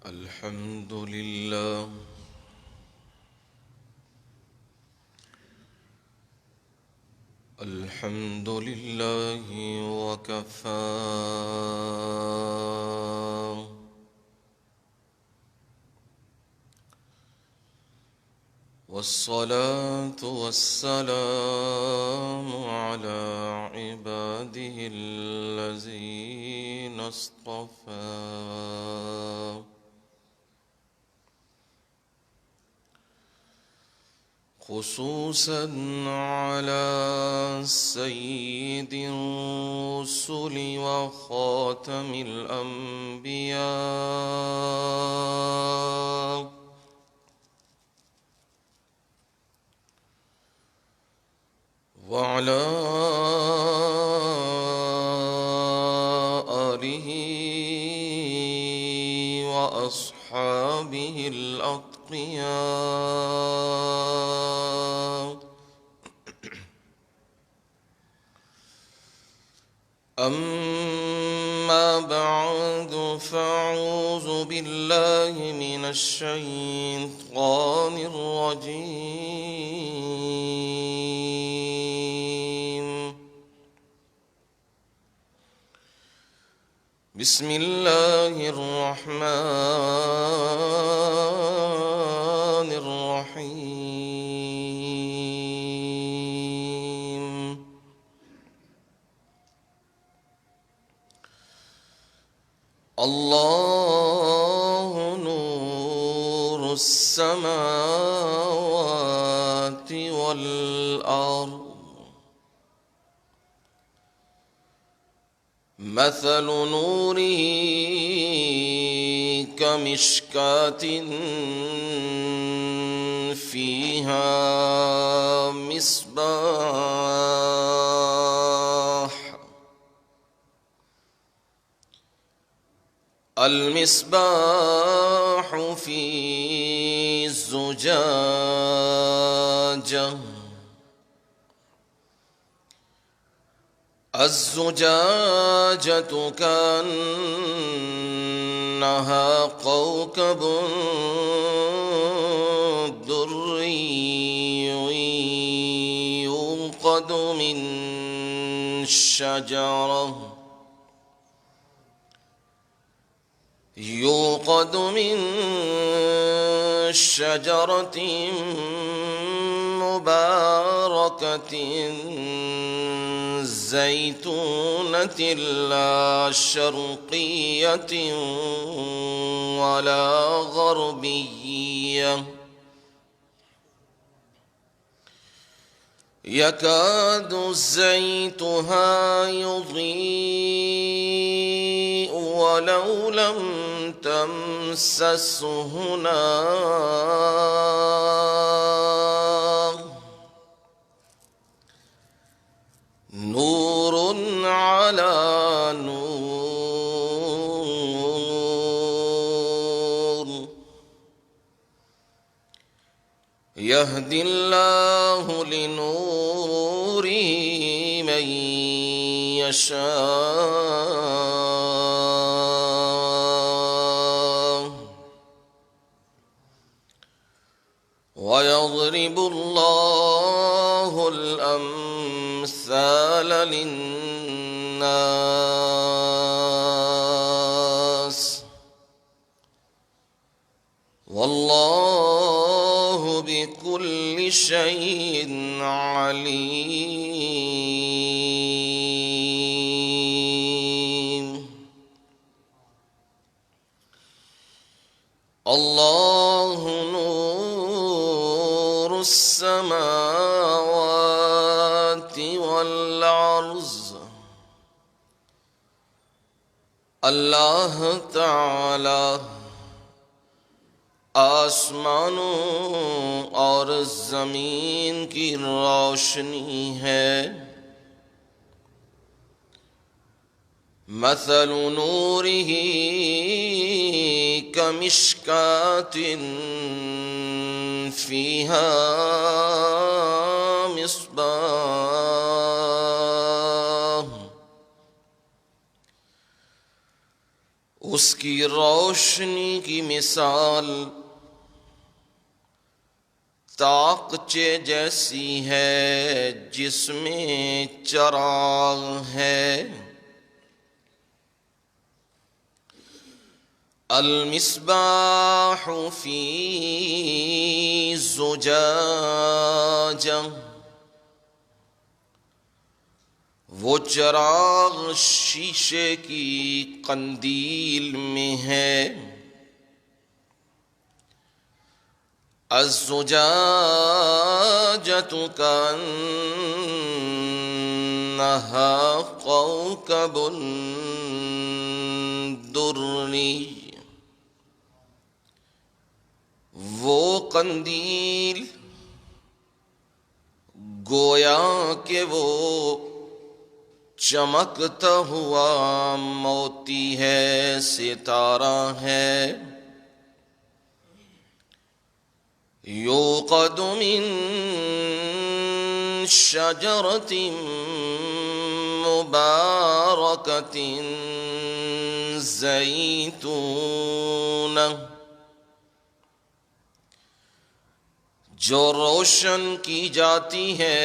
الحمد لله الحمد لله وكفى والصلاة والسلام على عباده الذين اصطفى خصوصا على سيد الرسل وخاتم الأنبياء وعلى آله وأصحابه الأتقياء. أما بعد فأعوذ بالله من الشيطان الرجيم. بسم الله الرحمن الرحيم. الله نور السماوات والأرض مثل نوره كمشكاة فيها المصباح في الزجاجة. الزجاجة كأنها كوكب دري يوقد من شجرة مباركة زيتونة لا شرقية ولا غربية يكاد زيتها يضيء ولو لم تمسسه نار نور على نور يهدي الله لنوره من يشاء ويضرب الله الأمثال للناس والله بكل شيء عليم. الله نور السماوات والأرض. اللہ تعالی آسمانوں اور زمین کی روشنی ہے. مثل نوره كمشكاة فيها مصباح اس کی روشنی کی مثال طاقچے جیسی ہے جس میں چراغ ہے۔ المصباح فی زجاجہ، وہ چراغ شیشے کی قندیل میں ہے۔ الزجاجۃ کأنہا کوکب دری، وہ قندیل گویا کہ وہ چمکتا ہوا موتی ہے، ستارہ ہے۔ یوقد من شجرۃ مبارکۃ زیتونہ، جو روشن کی جاتی ہے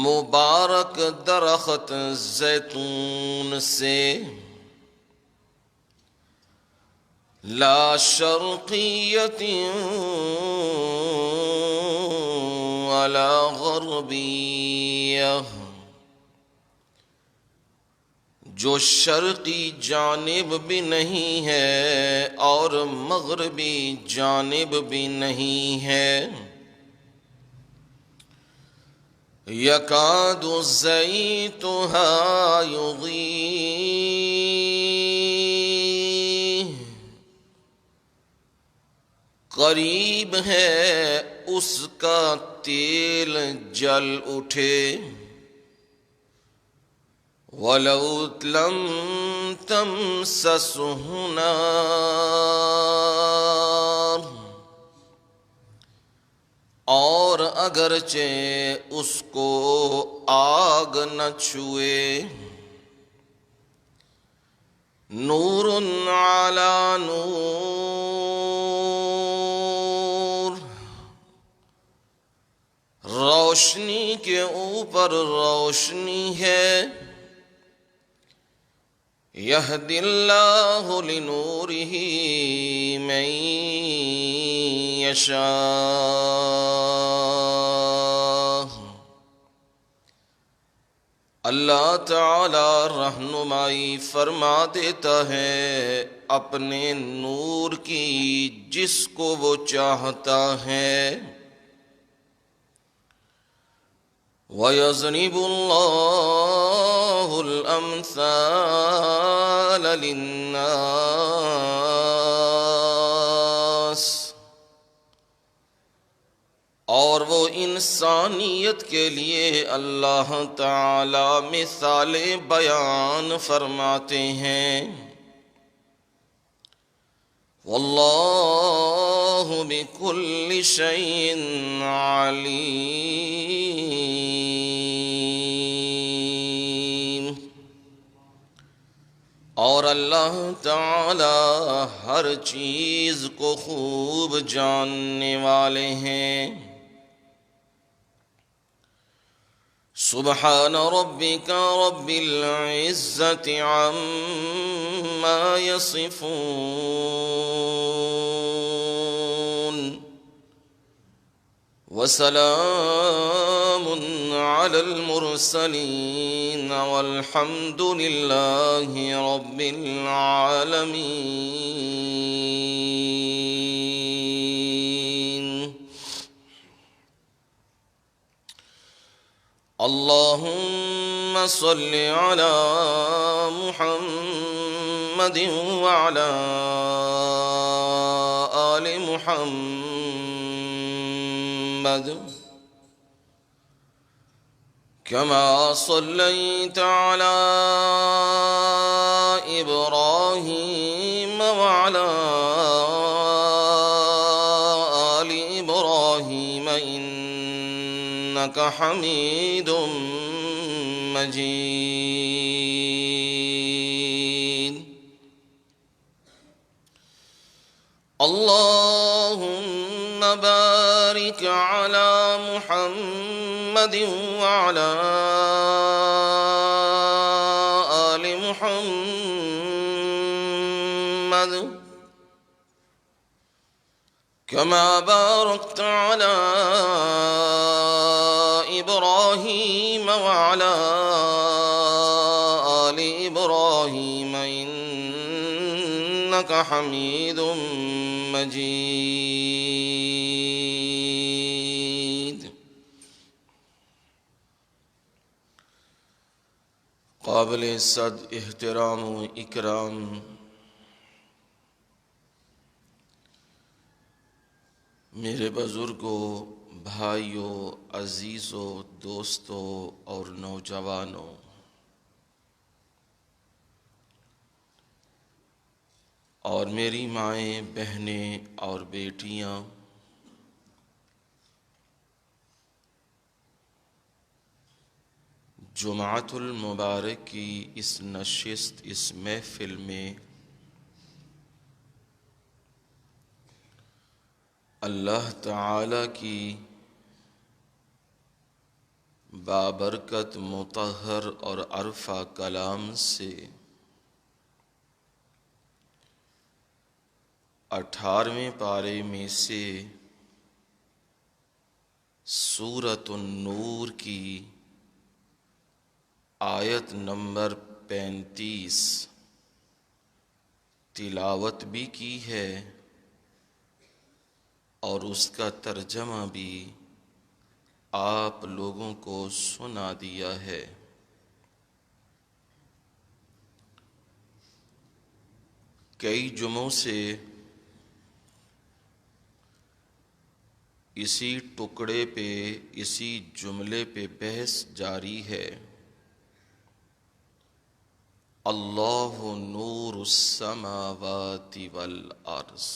مبارک درخت زیتون سے، لا شرقیۃ ولا غربیہ، جو شرقی جانب بھی نہیں ہے اور مغربی جانب بھی نہیں ہے۔ یکاد زیتها یضیء، قریب ہے اس کا تیل جل اٹھے۔ وَلَوْ لَمْ تَمْسَسْهُ نَارٌ، اور اگرچہ اس کو آگ نہ چھوئے۔ نور علی نور، روشنی کے اوپر روشنی ہے۔ یہدی اللہ لنورہ من یشاء، اللہ تعالی رہنمائی فرما دیتا ہے اپنے نور کی جس کو وہ چاہتا ہے۔ وَيَضْرِبُ اللَّهُ الْأَمْثَالَ لِلنَّاسِ، اور وہ انسانیت کے لیے اللہ تعالی مثالیں بیان فرماتے ہیں۔ واللہ بکل شیء علیم، اور اللہ تعالی ہر چیز کو خوب جاننے والے ہیں۔ سبحان ربک رب العزة عما یصفون، وسلام علی المرسلین، والحمد للہ رب العالمین۔ اللہم صل علی محمد وعلی آل محمد، كما صليت على إبراهيم وعلى آل إبراهيم إنك حميد مجيد۔ اللهم بارك على محمد وعلى آل محمد كما باركت على إبراهيم وعلى آل إبراهيم إنك حميد مجيد. قابل صد احترام و اکرام میرے بزرگوں، بھائیوں، عزیزوں، دوستوں اور نوجوانوں، اور میری مائیں، بہنیں اور بیٹیاں، جمعۃ المبارک کی اس نشست، اس محفل میں اللہ تعالی کی بابرکت مطہر اور عرفہ کلام سے 18ویں پارے میں سے سورۃ النور کی آیت نمبر 35 تلاوت بھی کی ہے اور اس کا ترجمہ بھی آپ لوگوں کو سنا دیا ہے۔ کئی جمعوں سے اسی ٹکڑے پہ، اسی جملے پہ بحث جاری ہے۔ اللہ نور السماوات والارض،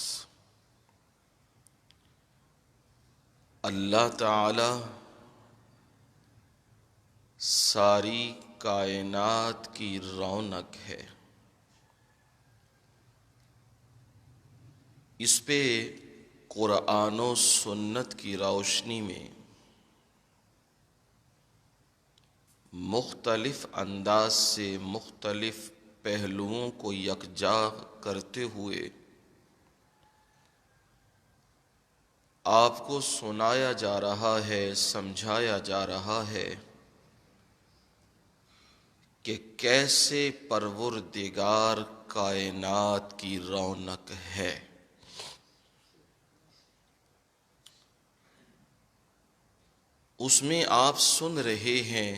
اللہ تعالی ساری کائنات کی رونق ہے۔ اس پہ قرآن و سنت کی روشنی میں مختلف انداز سے مختلف پہلوؤں کو یکجا کرتے ہوئے آپ کو سنایا جا رہا ہے، سمجھایا جا رہا ہے کہ کیسے پروردگار کائنات کی رونق ہے۔ اس میں آپ سن رہے ہیں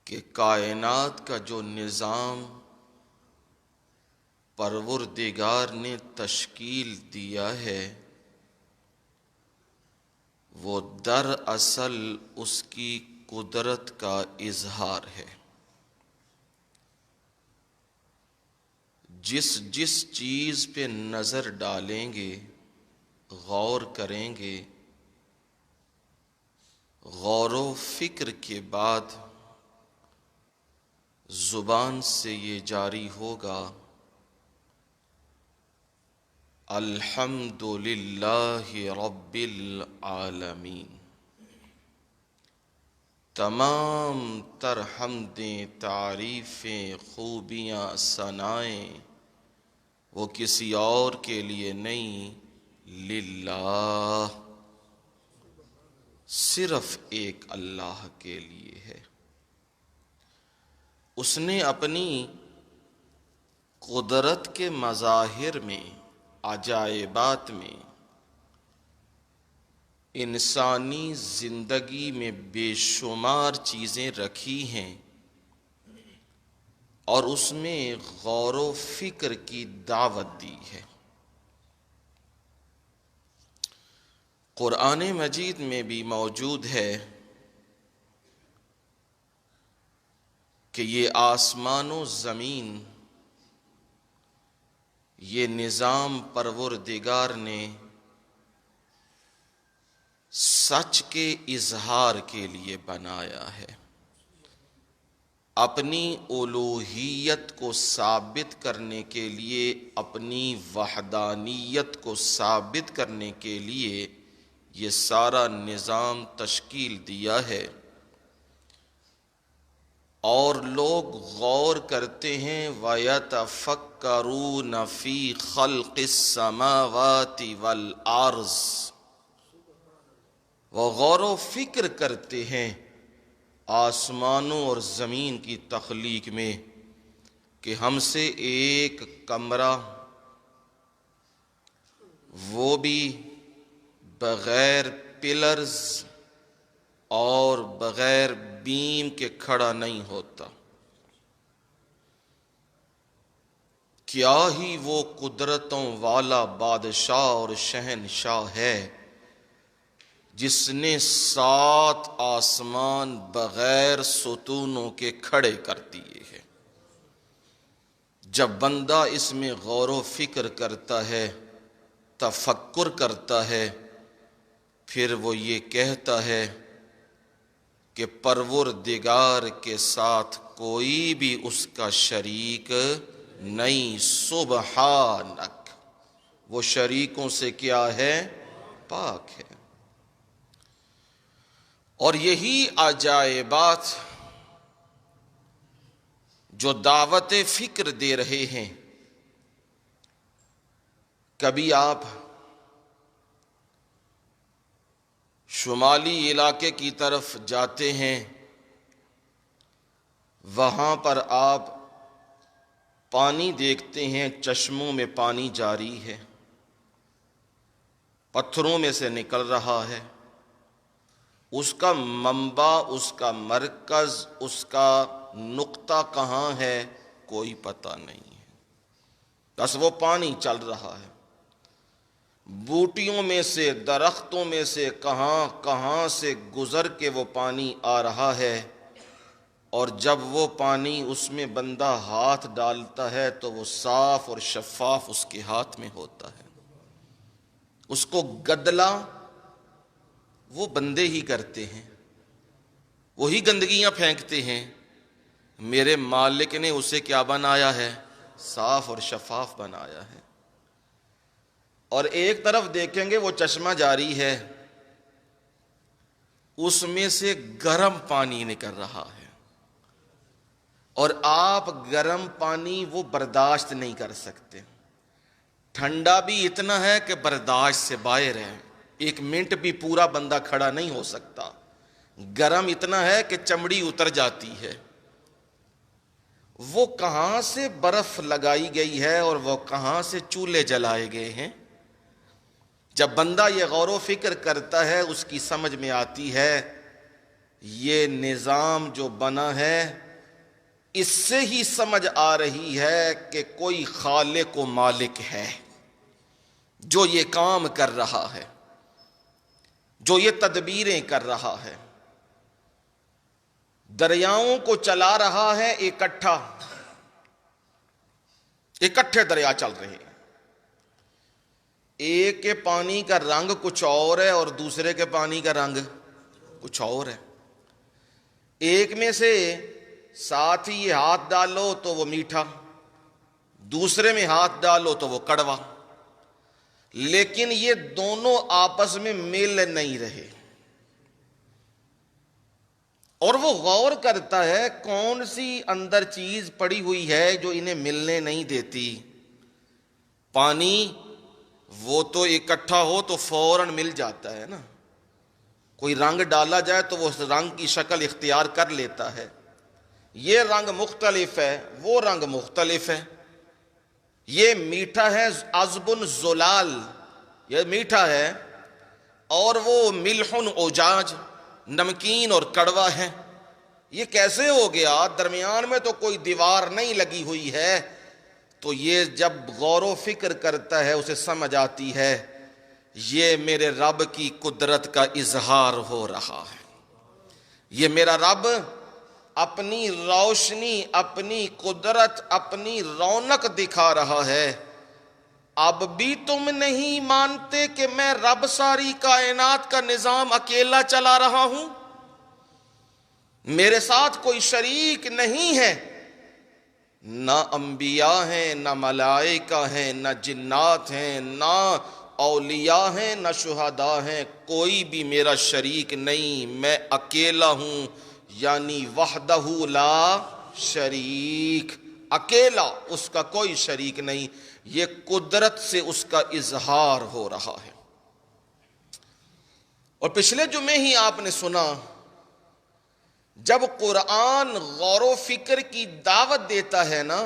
کہ کائنات کا جو نظام پروردگار نے تشکیل دیا ہے وہ دراصل اس کی قدرت کا اظہار ہے۔ جس جس چیز پہ نظر ڈالیں گے، غور کریں گے، غور و فکر کے بعد زبان سے یہ جاری ہوگا، الحمد للہ رب العالمین۔ تمام تر حمدیں، تعریفیں، خوبیاں، ثنائیں وہ کسی اور کے لیے نہیں، للہ، صرف ایک اللہ کے لیے ہے۔ اس نے اپنی قدرت کے مظاہر میں، عجائبات میں، انسانی زندگی میں بے شمار چیزیں رکھی ہیں اور اس میں غور و فکر کی دعوت دی ہے۔ قرآن مجید میں بھی موجود ہے کہ یہ آسمان و زمین، یہ نظام پروردگار نے سچ کے اظہار کے لیے بنایا ہے۔ اپنی الوہیت کو ثابت کرنے کے لیے، اپنی وحدانیت کو ثابت کرنے کے لیے یہ سارا نظام تشکیل دیا ہے۔ اور لوگ غور کرتے ہیں وَيَتَفَكَّرُونَ فِي خَلْقِ السَّمَاوَاتِ وَالْأَرْضِ، وہ غور و فکر کرتے ہیں آسمانوں اور زمین کی تخلیق میں، کہ ہم سے ایک کمرہ، وہ بھی بغیر پلرز اور بغیر بیم کے کھڑا نہیں ہوتا۔ کیا ہی وہ قدرتوں والا بادشاہ اور شہنشاہ ہے جس نے 7 آسمان بغیر ستونوں کے کھڑے کر دیے ہیں۔ جب بندہ اس میں غور و فکر کرتا ہے، تفکر کرتا ہے، پھر وہ یہ کہتا ہے کہ پروردگار کے ساتھ کوئی بھی اس کا شریک نہیں، سبحانک، وہ شریکوں سے کیا ہے؟ پاک ہے۔ اور یہی عجائبات جو دعوت فکر دے رہے ہیں، کبھی آپ شمالی علاقے کی طرف جاتے ہیں، وہاں پر آپ پانی دیکھتے ہیں، چشموں میں پانی جاری ہے، پتھروں میں سے نکل رہا ہے۔ اس کا منبع، اس کا مرکز، اس کا نقطہ کہاں ہے، کوئی پتہ نہیں ہے، بس وہ پانی چل رہا ہے۔ بوٹیوں میں سے، درختوں میں سے کہاں کہاں سے گزر کے وہ پانی آ رہا ہے، اور جب وہ پانی اس میں بندہ ہاتھ ڈالتا ہے تو وہ صاف اور شفاف اس کے ہاتھ میں ہوتا ہے۔ اس کو گدلا وہ بندے ہی کرتے ہیں، وہی گندگیاں پھینکتے ہیں۔ میرے مالک نے اسے کیا بنایا ہے؟ صاف اور شفاف بنایا ہے۔ اور ایک طرف دیکھیں گے وہ چشمہ جاری ہے، اس میں سے گرم پانی نکل رہا ہے، اور آپ گرم پانی وہ برداشت نہیں کر سکتے۔ ٹھنڈا بھی اتنا ہے کہ برداشت سے باہر ہے، 1 منٹ بھی پورا بندہ کھڑا نہیں ہو سکتا۔ گرم اتنا ہے کہ چمڑی اتر جاتی ہے۔ وہ کہاں سے برف لگائی گئی ہے اور وہ کہاں سے چولہے جلائے گئے ہیں؟ جب بندہ یہ غور و فکر کرتا ہے، اس کی سمجھ میں آتی ہے یہ نظام جو بنا ہے، اس سے ہی سمجھ آ رہی ہے کہ کوئی خالق و مالک ہے جو یہ کام کر رہا ہے، جو یہ تدبیریں کر رہا ہے۔ دریاؤں کو چلا رہا ہے اکٹھے دریا چل رہے ہیں۔ ایک کے پانی کا رنگ کچھ اور ہے اور دوسرے کے پانی کا رنگ کچھ اور ہے۔ ایک میں سے ساتھ ہی ہاتھ ڈالو تو وہ میٹھا، دوسرے میں ہاتھ ڈالو تو وہ کڑوا، لیکن یہ دونوں آپس میں مل نہیں رہے۔ اور وہ غور کرتا ہے کون سی اندر چیز پڑی ہوئی ہے جو انہیں ملنے نہیں دیتی۔ پانی وہ تو اکٹھا ہو تو فوراً مل جاتا ہے نا، کوئی رنگ ڈالا جائے تو وہ اس رنگ کی شکل اختیار کر لیتا ہے۔ یہ رنگ مختلف ہے، وہ رنگ مختلف ہے۔ یہ میٹھا ہے عذب زلال، یہ میٹھا ہے، اور وہ ملح اجاج، نمکین اور کڑوا ہے۔ یہ کیسے ہو گیا؟ درمیان میں تو کوئی دیوار نہیں لگی ہوئی ہے۔ تو یہ جب غور و فکر کرتا ہے اسے سمجھ آتی ہے یہ میرے رب کی قدرت کا اظہار ہو رہا ہے۔ یہ میرا رب اپنی روشنی، اپنی قدرت، اپنی رونق دکھا رہا ہے۔ اب بھی تم نہیں مانتے کہ میں رب ساری کائنات کا نظام اکیلا چلا رہا ہوں؟ میرے ساتھ کوئی شریک نہیں ہے، نہ انبیاء ہیں، نہ ملائکہ ہیں، نہ جنات ہیں، نہ اولیاء ہیں، نہ شہداء ہیں، کوئی بھی میرا شریک نہیں، میں اکیلا ہوں، یعنی وحدہ لا شریک، اکیلا، اس کا کوئی شریک نہیں۔ یہ قدرت سے اس کا اظہار ہو رہا ہے۔ اور پچھلے جمعے ہی آپ نے سنا، جب قرآن غور و فکر کی دعوت دیتا ہے نا،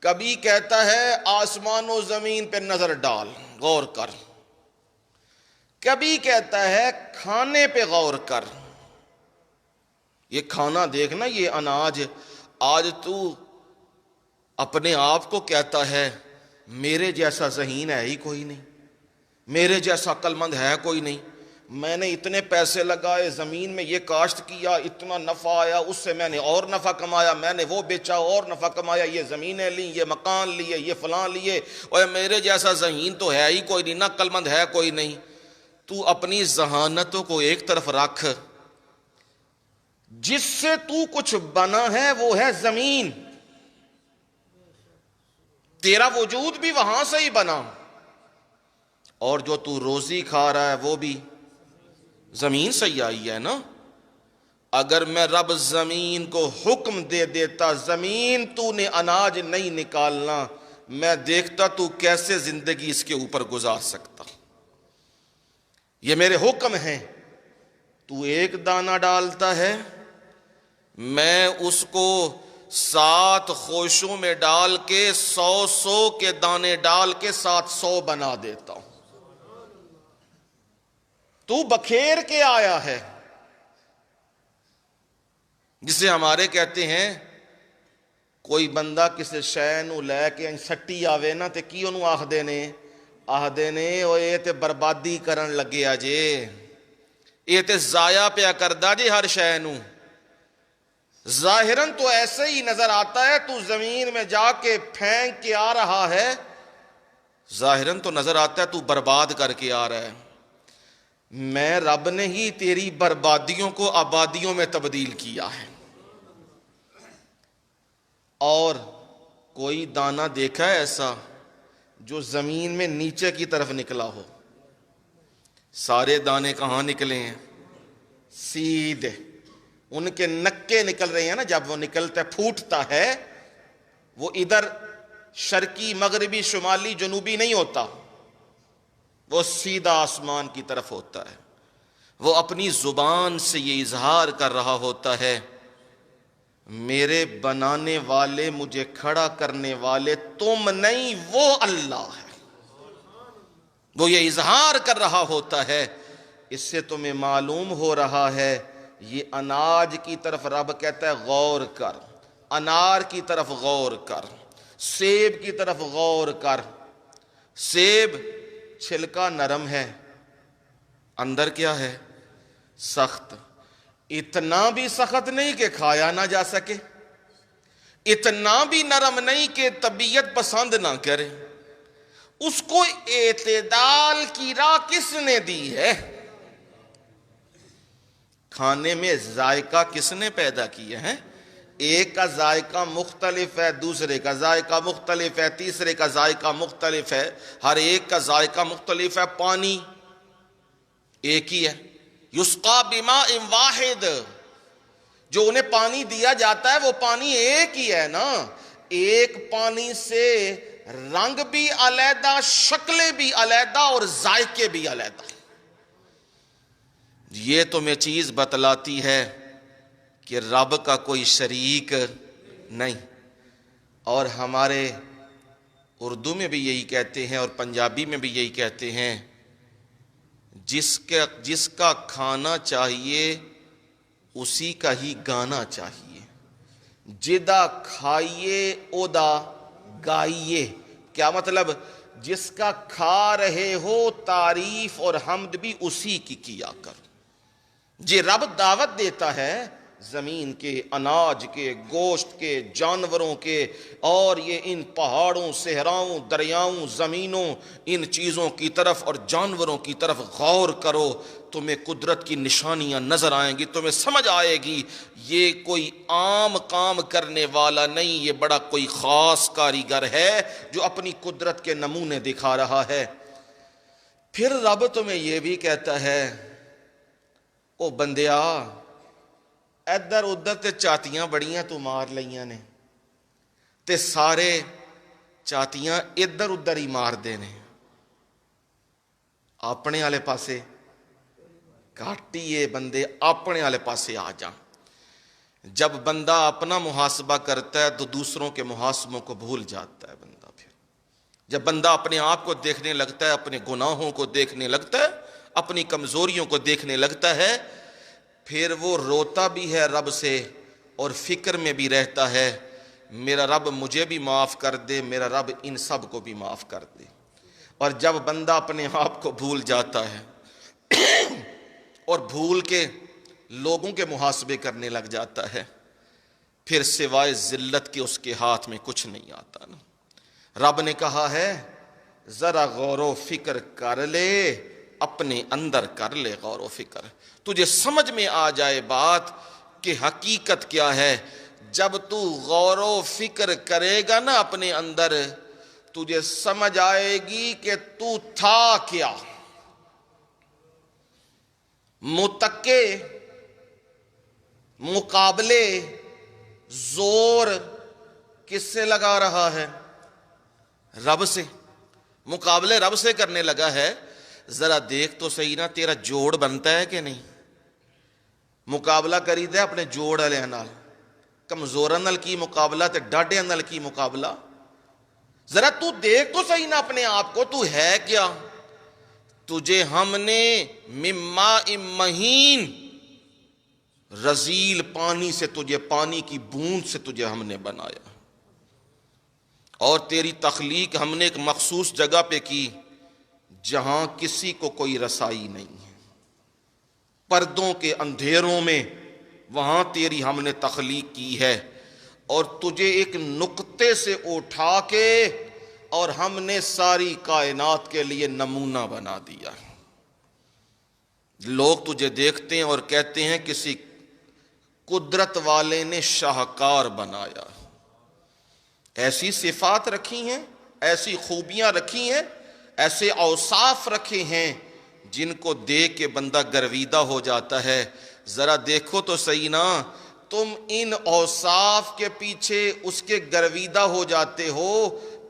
کبھی کہتا ہے آسمان و زمین پہ نظر ڈال، غور کر، کبھی کہتا ہے کھانے پہ غور کر، یہ کھانا دیکھنا، یہ اناج، آج تو اپنے آپ کو کہتا ہے میرے جیسا ذہین ہے ہی کوئی نہیں، میرے جیسا عقل مند ہے کوئی نہیں، میں نے اتنے پیسے لگائے، زمین میں یہ کاشت کیا، اتنا نفع آیا، اس سے میں نے اور نفع کمایا، میں نے وہ بیچا اور نفع کمایا، یہ زمینیں لیں، یہ مکان لیے، یہ فلاں لیے، اور میرے جیسا ذہین تو ہے ہی کوئی نہیں، نہ عقل مند ہے کوئی نہیں۔ تو اپنی ذہانتوں کو ایک طرف رکھ، جس سے تو کچھ بنا ہے وہ ہے زمین، تیرا وجود بھی وہاں سے ہی بنا، اور جو تو روزی کھا رہا ہے وہ بھی زمین سے ہی آئی ہے نا۔ اگر میں رب زمین کو حکم دے دیتا زمین تو نے اناج نہیں نکالنا، میں دیکھتا تو کیسے زندگی اس کے اوپر گزار سکتا۔ یہ میرے حکم ہیں، تو ایک دانہ ڈالتا ہے، میں اس کو 7 خوشوں میں ڈال کے 100 کے دانے ڈال کے 700 بنا دیتا ہوں۔ تو بکھیر کے آیا ہے، جسے ہمارے کہتے ہیں کوئی بندہ کسی شے نو لے کے سٹی آوے نا تے کی انہوں آخدے نے او یہ تے بربادی کرن لگیا جے، یہ تے ضائع پیا کردا جے ہر شے نو۔ ظاہراً تو ایسے ہی نظر آتا ہے، تو زمین میں جا کے پھینک کے آ رہا ہے، ظاہراً تو نظر آتا ہے تو برباد کر کے آ رہا ہے۔ میں رب نے ہی تیری بربادیوں کو آبادیوں میں تبدیل کیا ہے۔ اور کوئی دانہ دیکھا ہے ایسا جو زمین میں نیچے کی طرف نکلا ہو؟ سارے دانے کہاں نکلے ہیں؟ سیدھے، ان کے نکے نکل رہے ہیں نا، جب وہ نکلتا ہے پھوٹتا ہے، وہ ادھر شرقی مغربی شمالی جنوبی نہیں ہوتا، وہ سیدھا آسمان کی طرف ہوتا ہے۔ وہ اپنی زبان سے یہ اظہار کر رہا ہوتا ہے میرے بنانے والے، مجھے کھڑا کرنے والے تم نہیں، وہ اللہ ہے۔ وہ یہ اظہار کر رہا ہوتا ہے۔ اس سے تمہیں معلوم ہو رہا ہے یہ اناج کی طرف رب کہتا ہے غور کر، انار کی طرف غور کر، سیب کی طرف غور کر۔ سیب چھلکا نرم ہے، اندر کیا ہے؟ سخت، اتنا بھی سخت نہیں کہ کھایا نہ جا سکے، اتنا بھی نرم نہیں کہ طبیعت پسند نہ کرے۔ اس کو اعتدال کی راہ کس نے دی ہے؟ کھانے میں ذائقہ کس نے پیدا کیا ہے؟ ایک کا ذائقہ مختلف ہے، دوسرے کا ذائقہ مختلف ہے، تیسرے کا ذائقہ مختلف ہے، ہر ایک کا ذائقہ مختلف ہے۔ پانی ایک ہی ہے، یسقا بماء واحد، جو انہیں پانی دیا جاتا ہے وہ پانی ایک ہی ہے نا۔ ایک پانی سے رنگ بھی علیحدہ، شکلیں بھی علیحدہ، اور ذائقے بھی علیحدہ۔ یہ تمہیں چیز بتلاتی ہے کہ رب کا کوئی شریک نہیں۔ اور ہمارے اردو میں بھی یہی کہتے ہیں اور پنجابی میں بھی یہی کہتے ہیں، جس کا کھانا چاہیے اسی کا ہی گانا چاہیے، جدا کھائیے اودا گائیے۔ کیا مطلب؟ جس کا کھا رہے ہو تعریف اور حمد بھی اسی کی کیا کر۔ جی رب دعوت دیتا ہے زمین کے، اناج کے، گوشت کے، جانوروں کے، اور یہ ان پہاڑوں، صحراؤں، دریاؤں، زمینوں، ان چیزوں کی طرف اور جانوروں کی طرف غور کرو، تمہیں قدرت کی نشانیاں نظر آئیں گی، تمہیں سمجھ آئے گی یہ کوئی عام کام کرنے والا نہیں، یہ بڑا کوئی خاص کاریگر ہے جو اپنی قدرت کے نمونے دکھا رہا ہے۔ پھر رب تمہیں یہ بھی کہتا ہے، او بندیا ادھر ادھر تے چاتیاں بڑیاں تو مار لئیاں نے، تے سارے چاتیاں ادھر ادھر ہی مار دینے، اپنے والے پاسے کاٹیے، بندے اپنے والے پاسے آ جا۔ جب بندہ اپنا محاسبہ کرتا ہے تو دوسروں کے محاسبوں کو بھول جاتا ہے بندہ۔ پھر جب بندہ اپنے آپ کو دیکھنے لگتا ہے، اپنے گناہوں کو دیکھنے لگتا ہے، اپنی کمزوریوں کو دیکھنے لگتا ہے، پھر وہ روتا بھی ہے رب سے اور فکر میں بھی رہتا ہے، میرا رب مجھے بھی معاف کر دے، میرا رب ان سب کو بھی معاف کر دے۔ اور جب بندہ اپنے آپ کو بھول جاتا ہے اور بھول کے لوگوں کے محاسبے کرنے لگ جاتا ہے، پھر سوائے ذلت کے اس کے ہاتھ میں کچھ نہیں آتا نا۔ رب نے کہا ہے ذرا غور و فکر کر لے، اپنے اندر کر لے غور و فکر، تجھے سمجھ میں آ جائے بات کہ حقیقت کیا ہے۔ جب تو غور و فکر کرے گا نا اپنے اندر، تجھے سمجھ آئے گی کہ تو تھا کیا۔ متکے، مقابلے، زور کس سے لگا رہا ہے؟ رب سے۔ مقابلے رب سے کرنے لگا ہے، ذرا دیکھ تو صحیح نا تیرا جوڑ بنتا ہے کہ نہیں۔ مقابلہ کری دے اپنے جوڑ والے نال، کمزوراں نال کی مقابلہ تے ڈاڈیاں نال کی مقابلہ۔ ذرا تو دیکھ تو صحیح نا اپنے آپ کو، تو ہے کیا۔ تجھے ہم نے مما مہین، رزیل پانی سے، تجھے پانی کی بوند سے تجھے ہم نے بنایا، اور تیری تخلیق ہم نے ایک مخصوص جگہ پہ کی جہاں کسی کو کوئی رسائی نہیں ہے، پردوں کے اندھیروں میں، وہاں تیری ہم نے تخلیق کی ہے، اور تجھے ایک نقطے سے اٹھا کے اور ہم نے ساری کائنات کے لیے نمونہ بنا دیا۔ لوگ تجھے دیکھتے ہیں اور کہتے ہیں کسی قدرت والے نے شاہکار بنایا۔ ایسی صفات رکھی ہیں، ایسی خوبیاں رکھی ہیں، ایسے اوصاف رکھے ہیں جن کو دیکھ کے بندہ گرویدہ ہو جاتا ہے۔ ذرا دیکھو تو صحیح نا، تم ان اوصاف کے پیچھے اس کے گرویدہ ہو جاتے ہو،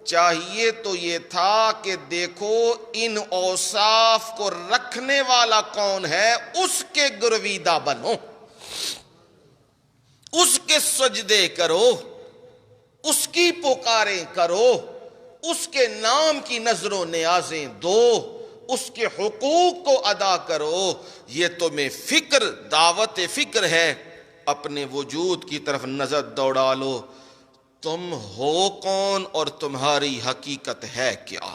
چاہیے تو یہ تھا کہ دیکھو ان اوصاف کو رکھنے والا کون ہے، اس کے گرویدہ بنو، اس کے سجدے کرو، اس کی پکاریں کرو، اس کے نام کی نظر و نیازیں دو، اس کے حقوق کو ادا کرو۔ یہ تمہیں فکر، دعوت فکر ہے، اپنے وجود کی طرف نظر دوڑا لو، تم ہو کون اور تمہاری حقیقت ہے کیا۔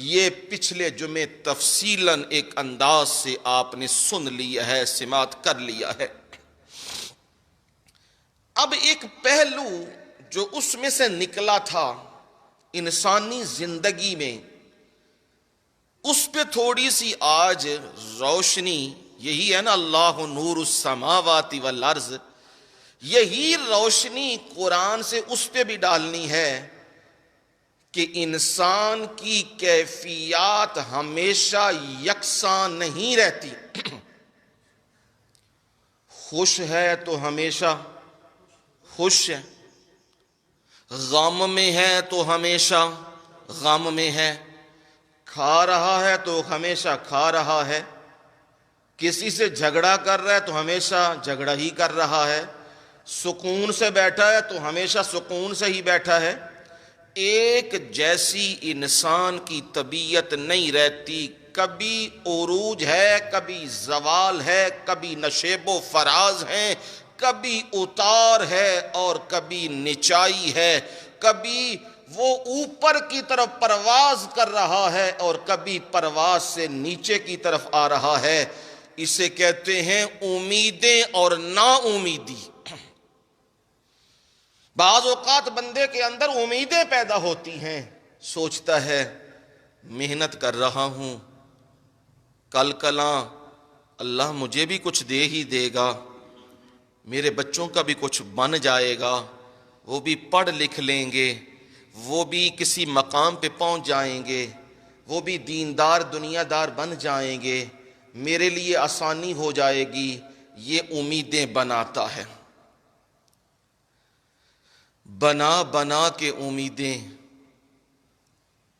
یہ پچھلے جمعے تفصیلاً ایک انداز سے آپ نے سن لیا ہے، سماعت کر لیا ہے۔ اب ایک پہلو جو اس میں سے نکلا تھا انسانی زندگی میں، اس پہ تھوڑی سی آج روشنی، یہی ہے نا اللہ نور السماوات والارض، یہی روشنی قرآن سے اس پہ بھی ڈالنی ہے کہ انسان کی کیفیات ہمیشہ یکساں نہیں رہتی۔ خوش ہے تو ہمیشہ خوش ہے، غم میں ہے تو ہمیشہ غم میں ہے، کھا رہا ہے تو ہمیشہ کھا رہا ہے، کسی سے جھگڑا کر رہا ہے تو ہمیشہ جھگڑا ہی کر رہا ہے، سکون سے بیٹھا ہے تو ہمیشہ سکون سے ہی بیٹھا ہے۔ ایک جیسی انسان کی طبیعت نہیں رہتی، کبھی عروج ہے، کبھی زوال ہے، کبھی نشیب و فراز ہیں، کبھی اتار ہے اور کبھی نچائی ہے، کبھی وہ اوپر کی طرف پرواز کر رہا ہے اور کبھی پرواز سے نیچے کی طرف آ رہا ہے۔ اسے کہتے ہیں امیدیں اور نا امیدی۔ بعض اوقات بندے کے اندر امیدیں پیدا ہوتی ہیں، سوچتا ہے محنت کر رہا ہوں، کل کلاں اللہ مجھے بھی کچھ دے ہی دے گا، میرے بچوں کا بھی کچھ بن جائے گا، وہ بھی پڑھ لکھ لیں گے، وہ بھی کسی مقام پہ پہنچ جائیں گے، وہ بھی دیندار دنیا دار بن جائیں گے، میرے لیے آسانی ہو جائے گی، یہ امیدیں بناتا ہے۔ بنا بنا کے امیدیں،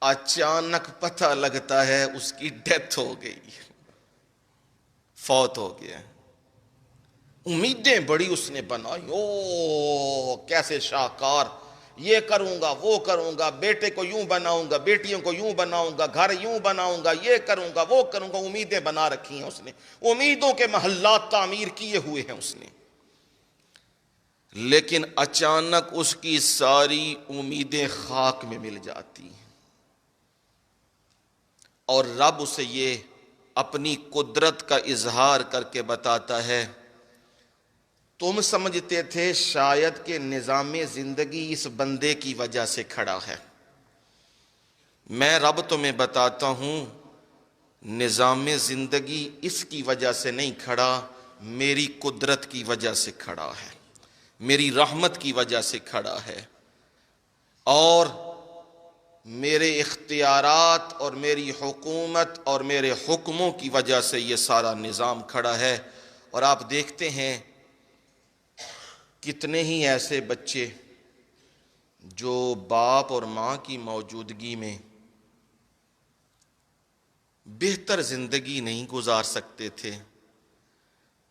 اچانک پتہ لگتا ہے اس کی ڈیتھ ہو گئی، فوت ہو گیا۔ امیدیں بڑی اس نے بنائی، او کیسے شاہکار، یہ کروں گا وہ کروں گا، بیٹے کو یوں بناؤں گا، بیٹیوں کو یوں بناؤں گا، گھر یوں بناؤں گا، یہ کروں گا وہ کروں گا، امیدیں بنا رکھی ہیں اس نے، امیدوں کے محلات تعمیر کیے ہوئے ہیں اس نے۔ لیکن اچانک اس کی ساری امیدیں خاک میں مل جاتی ہیں، اور رب اسے یہ اپنی قدرت کا اظہار کر کے بتاتا ہے، تم سمجھتے تھے شاید کہ نظام زندگی اس بندے کی وجہ سے کھڑا ہے، میں رب تمہیں بتاتا ہوں نظام زندگی اس کی وجہ سے نہیں کھڑا، میری قدرت کی وجہ سے کھڑا ہے، میری رحمت کی وجہ سے کھڑا ہے، اور میرے اختیارات اور میری حکومت اور میرے حکموں کی وجہ سے یہ سارا نظام کھڑا ہے۔ اور آپ دیکھتے ہیں کتنے ہی ایسے بچے جو باپ اور ماں کی موجودگی میں بہتر زندگی نہیں گزار سکتے تھے،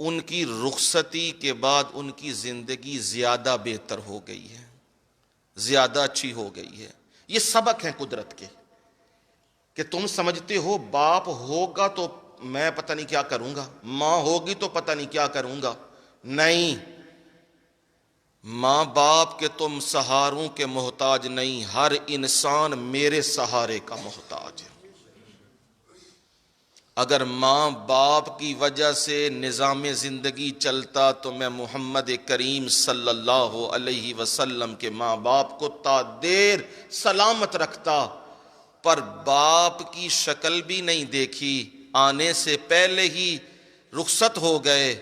ان کی رخصتی کے بعد ان کی زندگی زیادہ بہتر ہو گئی ہے، زیادہ اچھی ہو گئی ہے۔ یہ سبق ہیں قدرت کے، کہ تم سمجھتے ہو باپ ہوگا تو میں پتہ نہیں کیا کروں گا، ماں ہوگی تو پتہ نہیں کیا کروں گا، نہیں، ماں باپ کے تم سہاروں کے محتاج نہیں، ہر انسان میرے سہارے کا محتاج ہے۔ اگر ماں باپ کی وجہ سے نظام زندگی چلتا تو میں محمد کریم صلی اللہ علیہ وسلم کے ماں باپ کو تا دیر سلامت رکھتا، پر باپ کی شکل بھی نہیں دیکھی، آنے سے پہلے ہی رخصت ہو گئے۔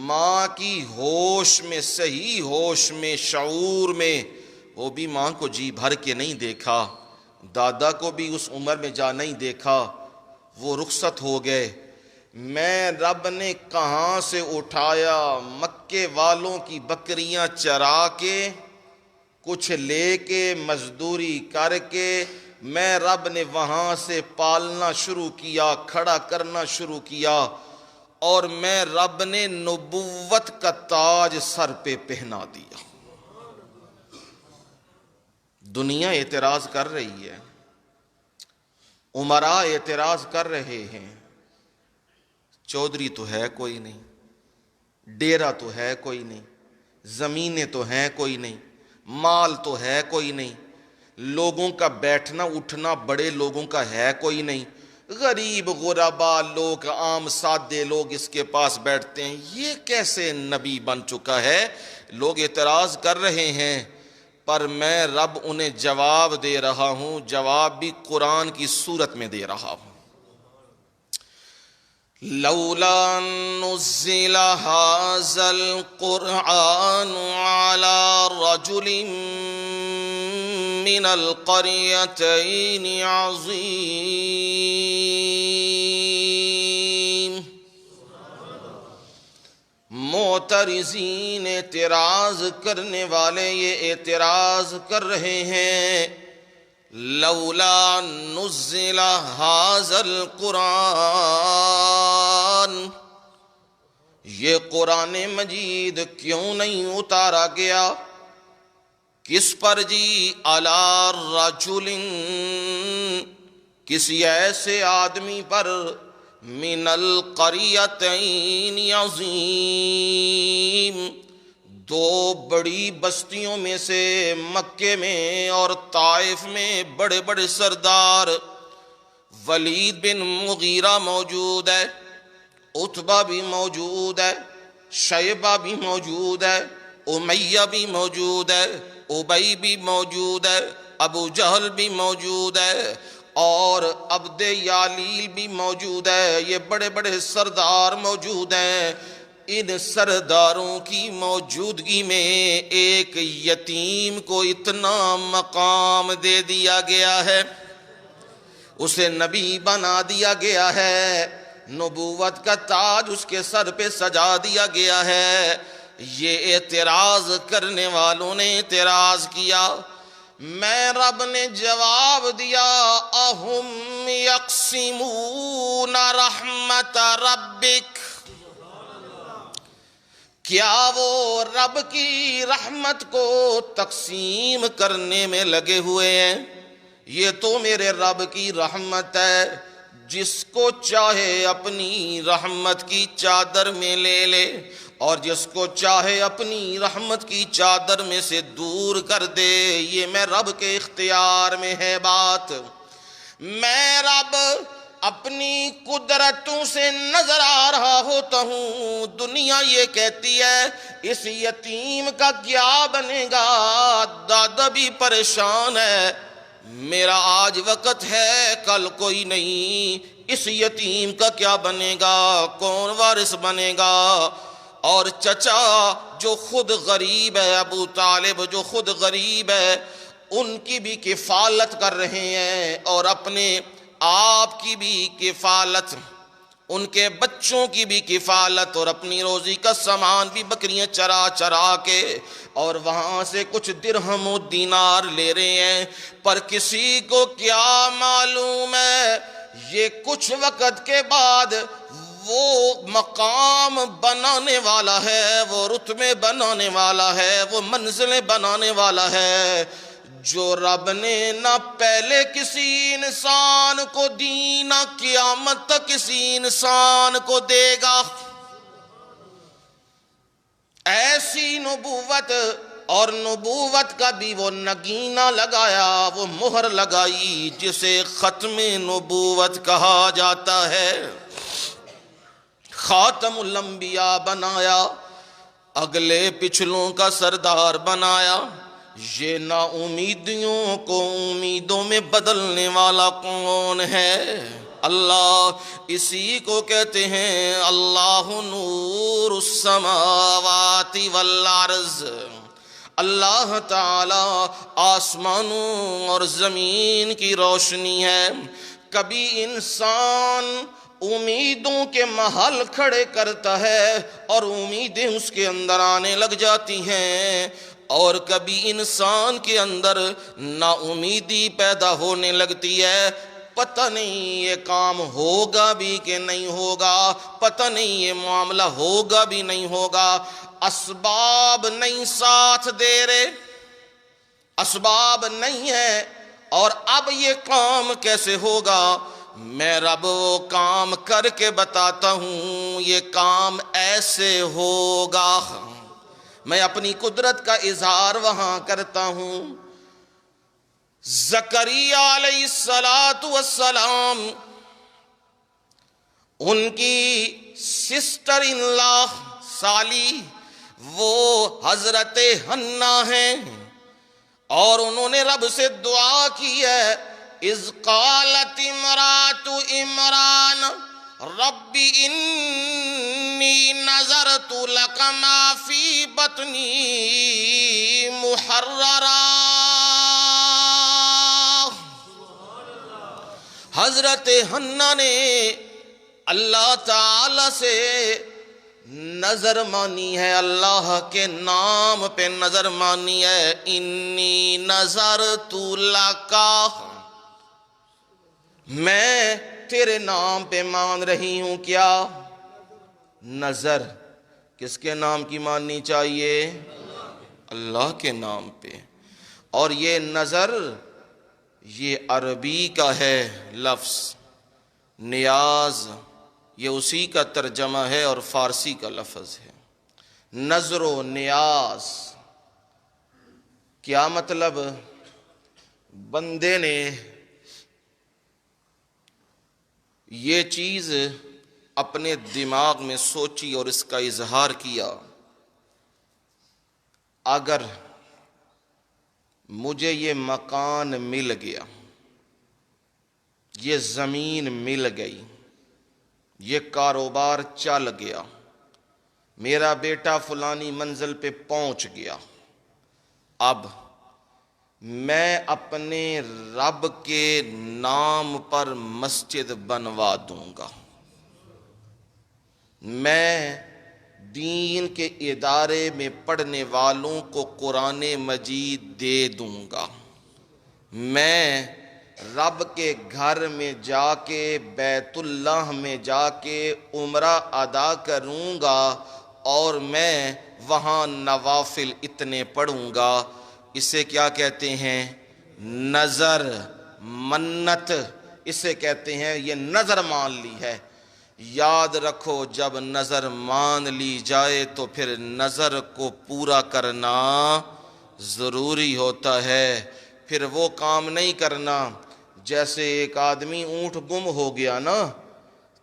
ماں کی ہوش میں، صحیح ہوش میں، شعور میں، وہ بھی ماں کو جی بھر کے نہیں دیکھا، دادا کو بھی اس عمر میں جا نہیں دیکھا، وہ رخصت ہو گئے۔ میں رب نے کہاں سے اٹھایا، مکے والوں کی بکریاں چرا کے، کچھ لے کے، مزدوری کر کے، میں رب نے وہاں سے پالنا شروع کیا، کھڑا کرنا شروع کیا، اور میں رب نے نبوت کا تاج سر پہ پہنا دیا۔ دنیا اعتراض کر رہی ہے، امراء اعتراض کر رہے ہیں، چودھری تو ہے کوئی نہیں، ڈیرا تو ہے کوئی نہیں، زمینیں تو ہیں کوئی نہیں، مال تو ہے کوئی نہیں، لوگوں کا بیٹھنا اٹھنا بڑے لوگوں کا ہے کوئی نہیں، غریب غربا لوگ، عام سادے لوگ اس کے پاس بیٹھتے ہیں، یہ کیسے نبی بن چکا ہے؟ لوگ اعتراض کر رہے ہیں، پر میں رب انہیں جواب دے رہا ہوں، جواب بھی قرآن کی صورت میں دے رہا ہوں۔ لولا نزل هذا القرآن على رجل من القريتين عظيم۔ معترضین، اعتراض کرنے والے یہ اعتراض کر رہے ہیں، لولا نزل هذا القرآن، یہ قرآن مجید کیوں نہیں اتارا گیا؟ کس پر جی؟ علی رجل، کسی ایسے آدمی پر، من القریتین عظیم، دو بڑی بستیوں میں سے، مکے میں اور طائف میں بڑے بڑے سردار، ولید بن مغیرہ موجود ہے، عتبہ بھی موجود ہے، شیبہ بھی موجود ہے، امیہ بھی موجود ہے، ابی بھی موجود ہے، ابو جہل بھی موجود ہے، اور عبد یالیل بھی موجود ہے۔ یہ بڑے بڑے سردار موجود ہیں۔ ان سرداروں کی موجودگی میں ایک یتیم کو اتنا مقام دے دیا گیا ہے، اسے نبی بنا دیا گیا ہے، نبوت کا تاج اس کے سر پہ سجا دیا گیا ہے۔ یہ اعتراض کرنے والوں نے اعتراض کیا، میں رب نے جواب دیا، اہم یقسمون رحمت ربک، کیا وہ رب کی رحمت کو تقسیم کرنے میں لگے ہوئے ہیں؟ یہ تو میرے رب کی رحمت ہے، جس کو چاہے اپنی رحمت کی چادر میں لے لے اور جس کو چاہے اپنی رحمت کی چادر میں سے دور کر دے۔ یہ میں رب کے اختیار میں ہے بات۔ میں رب اپنی قدرتوں سے نظر آ رہا ہوتا ہوں، دنیا یہ کہتی ہے اس یتیم کا کیا بنے گا، دادا بھی پریشان ہے، میرا آج وقت ہے کل کوئی نہیں، اس یتیم کا کیا بنے گا، کون وارث بنے گا؟ اور چچا جو خود غریب ہے، ابو طالب جو خود غریب ہے، ان کی بھی کفالت کر رہے ہیں، اور اپنے آپ کی بھی کفالت، ان کے بچوں کی بھی کفالت، اور اپنی روزی کا سامان بھی بکریاں چرا چرا کے، اور وہاں سے کچھ درہم و دینار لے رہے ہیں۔ پر کسی کو کیا معلوم ہے یہ کچھ وقت کے بعد وہ مقام بنانے والا ہے، وہ رتبے بنانے والا ہے، وہ منزلیں بنانے والا ہے جو رب نے نہ پہلے کسی انسان کو دی، نہ قیامت تک کسی انسان کو دے گا۔ ایسی نبوت، اور نبوت کا بھی وہ نگینہ لگایا، وہ مہر لگائی جسے ختم نبوت کہا جاتا ہے۔ خاتم الانبیاء بنایا، اگلے پچھلوں کا سردار بنایا۔ یہ نا امیدیوں کو امیدوں میں بدلنے والا کون ہے؟ اللہ، اسی کو کہتے ہیں اللہ نور السماوات والارض۔ اللہ تعالی آسمانوں اور زمین کی روشنی ہے۔ کبھی انسان امیدوں کے محل کھڑے کرتا ہے اور امیدیں اس کے اندر آنے لگ جاتی ہیں، اور کبھی انسان کے اندر نا امیدی پیدا ہونے لگتی ہے، پتہ نہیں یہ کام ہوگا بھی کہ نہیں ہوگا، پتہ نہیں یہ معاملہ ہوگا بھی نہیں ہوگا، اسباب نہیں ساتھ دے رہے، اسباب نہیں ہے، اور اب یہ کام کیسے ہوگا؟ میں رب وہ کام کر کے بتاتا ہوں، یہ کام ایسے ہوگا، میں اپنی قدرت کا اظہار وہاں کرتا ہوں۔ زکریا علیہ السلام، ان کی سسٹر ان لا سالی وہ حضرت حنا ہیں، اور انہوں نے رب سے دعا کی ہے، اذ قالت امرات عمران رب انی نذرت لک ما فی بطنی محررا۔ حضرت حنا نے اللہ تعالی سے نظر مانی ہے، اللہ کے نام پہ نظر مانی ہے، انی نذرت لک، میں تیرے نام پہ مان رہی ہوں۔ کیا نظر کس کے نام کی ماننی چاہیے؟ اللہ کے نام پہ۔ اور یہ نظر یہ عربی کا ہے لفظ، نیاز یہ اسی کا ترجمہ ہے اور فارسی کا لفظ ہے۔ نظر و نیاز کیا مطلب؟ بندے نے یہ چیز اپنے دماغ میں سوچی اور اس کا اظہار کیا، اگر مجھے یہ مکان مل گیا، یہ زمین مل گئی، یہ کاروبار چل گیا، میرا بیٹا فلانی منزل پہ پہنچ گیا، اب میں اپنے رب کے نام پر مسجد بنوا دوں گا، میں دین کے ادارے میں پڑھنے والوں کو قرآن مجید دے دوں گا، میں رب کے گھر میں جا کے بیت اللہ میں جا کے عمرہ ادا کروں گا، اور میں وہاں نوافل اتنے پڑھوں گا۔ اسے کیا کہتے ہیں؟ نظر، منت اسے کہتے ہیں، یہ نظر مان لی ہے۔ یاد رکھو، جب نظر مان لی جائے تو پھر نظر کو پورا کرنا ضروری ہوتا ہے، پھر وہ کام نہیں کرنا۔ جیسے ایک آدمی اونٹ گم ہو گیا نا،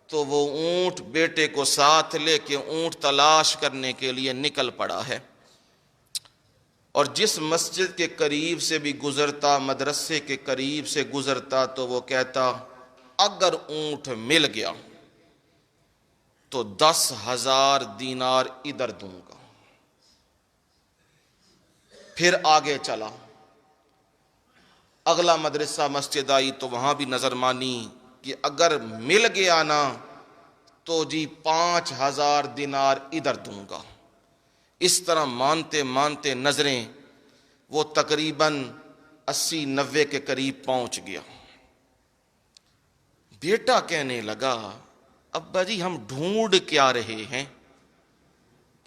تو وہ اونٹ بیٹے کو ساتھ لے کے اونٹ تلاش کرنے کے لیے نکل پڑا ہے، اور جس مسجد کے قریب سے بھی گزرتا، مدرسے کے قریب سے گزرتا، تو وہ کہتا اگر اونٹ مل گیا تو 10,000 دینار ادھر دوں گا۔ پھر آگے چلا، اگلا مدرسہ مسجد آئی تو وہاں بھی نظر مانی کہ اگر مل گیا نا تو جی 5,000 دینار ادھر دوں گا۔ اس طرح مانتے مانتے نظریں وہ تقریباً 80-90 کے قریب پہنچ گیا۔ بیٹا کہنے لگا ابا جی ہم ڈھونڈ کیا رہے ہیں؟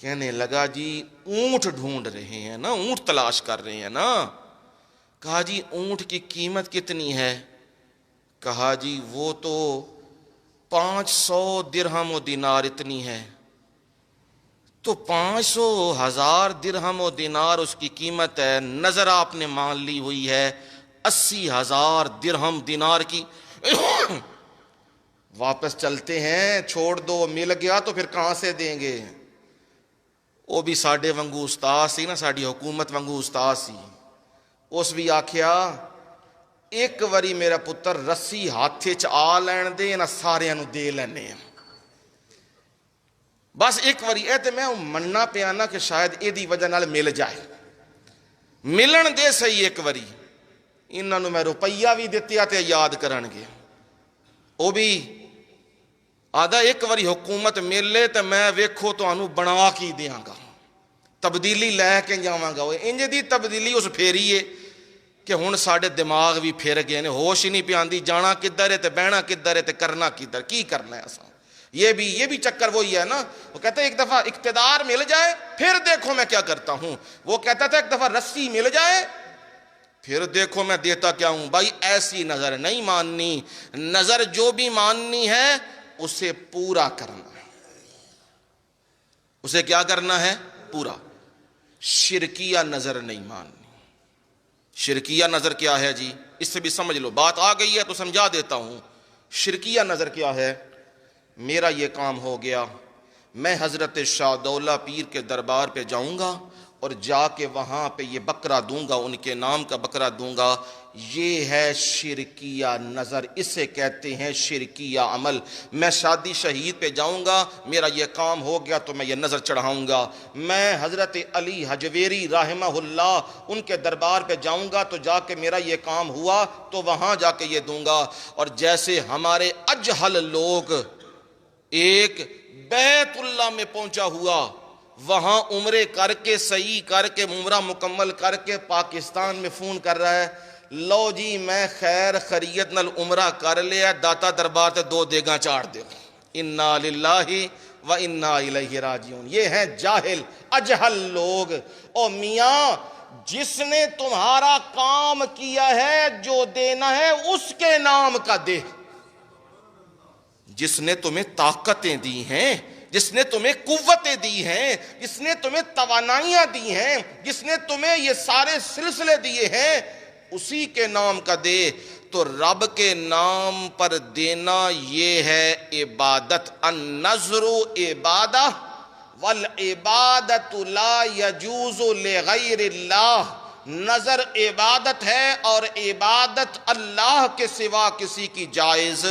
کہنے لگا جی اونٹ ڈھونڈ رہے ہیں نا، اونٹ تلاش کر رہے ہیں نا۔ کہا جی اونٹ کی قیمت کتنی ہے؟ کہا جی وہ تو 500 درہم و دینار اتنی ہے۔ تو 500,000 درہم و دینار اس کی قیمت ہے، نظر آپ نے مان لی ہوئی ہے 80,000 درہم دینار کی۔ واپس چلتے ہیں، چھوڑ دو، مل گیا تو پھر کہاں سے دیں گے؟ وہ بھی ساڈے وانگو استاد سی نا، ساڈی حکومت وانگو استاد سی۔ اس بھی آکھیا ایک واری میرا پتر رسی ہاتھے چ آ لین دے نا، سارے نو دے لینے ہیں، بس ایک واری اے تے میں مننا پیا نا کہ شاید اے دی وجہ نال مل جائے، ملن دے صحیح ایک واری۔ انہاں نو میں روپیہ بھی دتیا تے یاد کرن گے، وہ بھی آدھا ایک واری حکومت ملے تے میں ویکھو تانوں بنا کی دیاں گا، تبدیلی لے کے جاواں گا۔ انج دی تبدیلی اس پھیری ہے کہ ہن ساڈے دماغ بھی پھر گئے نے، ہوش ہی نہیں پیاندی جانا کدھر ہے تے بہنا کدھر ہے تے کرنا کدھر، کی کرنا ہے اساں۔ یہ بھی چکر وہی ہے نا، وہ کہتا ہے ایک دفعہ اقتدار مل جائے پھر دیکھو میں کیا کرتا ہوں۔ وہ کہتا تھا ایک دفعہ رسی مل جائے پھر دیکھو میں دیتا کیا ہوں۔ بھائی ایسی نظر نہیں ماننی، نظر جو بھی ماننی ہے اسے پورا کرنا ہے، اسے کیا کرنا ہے؟ پورا۔ شرکیہ نظر نہیں ماننی۔ شرکیہ نظر کیا ہے جی؟ اس سے بھی سمجھ لو، بات آ گئی ہے تو سمجھا دیتا ہوں۔ شرکیہ نظر کیا ہے؟ میرا یہ کام ہو گیا، میں حضرت شاہ دولہ پیر کے دربار پہ جاؤں گا اور جا کے وہاں پہ یہ بکرا دوں گا، ان کے نام کا بکرا دوں گا۔ یہ ہے شرکیہ نظر، اسے کہتے ہیں شرکیہ عمل۔ میں شادی شہید پہ جاؤں گا، میرا یہ کام ہو گیا تو میں یہ نظر چڑھاؤں گا۔ میں حضرت علی حجویری رحمہ اللہ ان کے دربار پہ جاؤں گا تو جا کے میرا یہ کام ہوا تو وہاں جا کے یہ دوں گا۔ اور جیسے ہمارے اجہل لوگ، ایک بیت اللہ میں پہنچا ہوا، وہاں عمرے کر کے صحیح کر کے عمرہ مکمل کر کے پاکستان میں فون کر رہا ہے، لو جی میں خیر خیریت نال عمرہ کر لیا، داتا دربار تے 2 دیگاں چاڑ دے۔ انا للہ و انا الیہ راجعون۔ یہ ہیں جاہل اجہل لوگ۔ او میاں، جس نے تمہارا کام کیا ہے جو دینا ہے اس کے نام کا دے۔ جس نے تمہیں طاقتیں دی ہیں، جس نے تمہیں قوتیں دی ہیں، جس نے تمہیں توانائیاں دی ہیں، جس نے تمہیں یہ سارے سلسلے دیے ہیں، اسی کے نام کا دے۔ تو رب کے نام پر دینا یہ ہے عبادت. النذر عبادہ والعبادت لا یجوز لغیر اللہ. نظر عبادت ہے اور عبادت اللہ کے سوا کسی کی جائز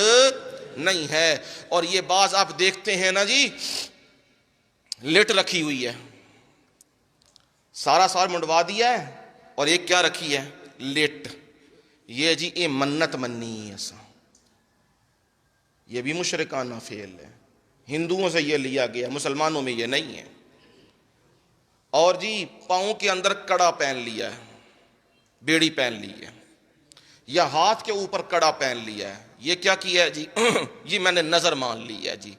نہیں ہے. اور یہ بعض آپ دیکھتے ہیں نا جی، لٹ رکھی ہوئی ہے، سارا سار منڈوا دیا ہے اور ایک کیا رکھی ہے؟ لٹ. یہ جی یہ منت منی ہے ایسا، یہ بھی مشرکانہ فعل ہے. ہندوؤں سے یہ لیا گیا، مسلمانوں میں یہ نہیں ہے. اور جی پاؤں کے اندر کڑا پہن لیا ہے، بیڑی پہن لی ہے، یا ہاتھ کے اوپر کڑا پہن لیا ہے. یہ کیا کیا ہے جی؟ جی میں نے نظر مان لی ہے، جی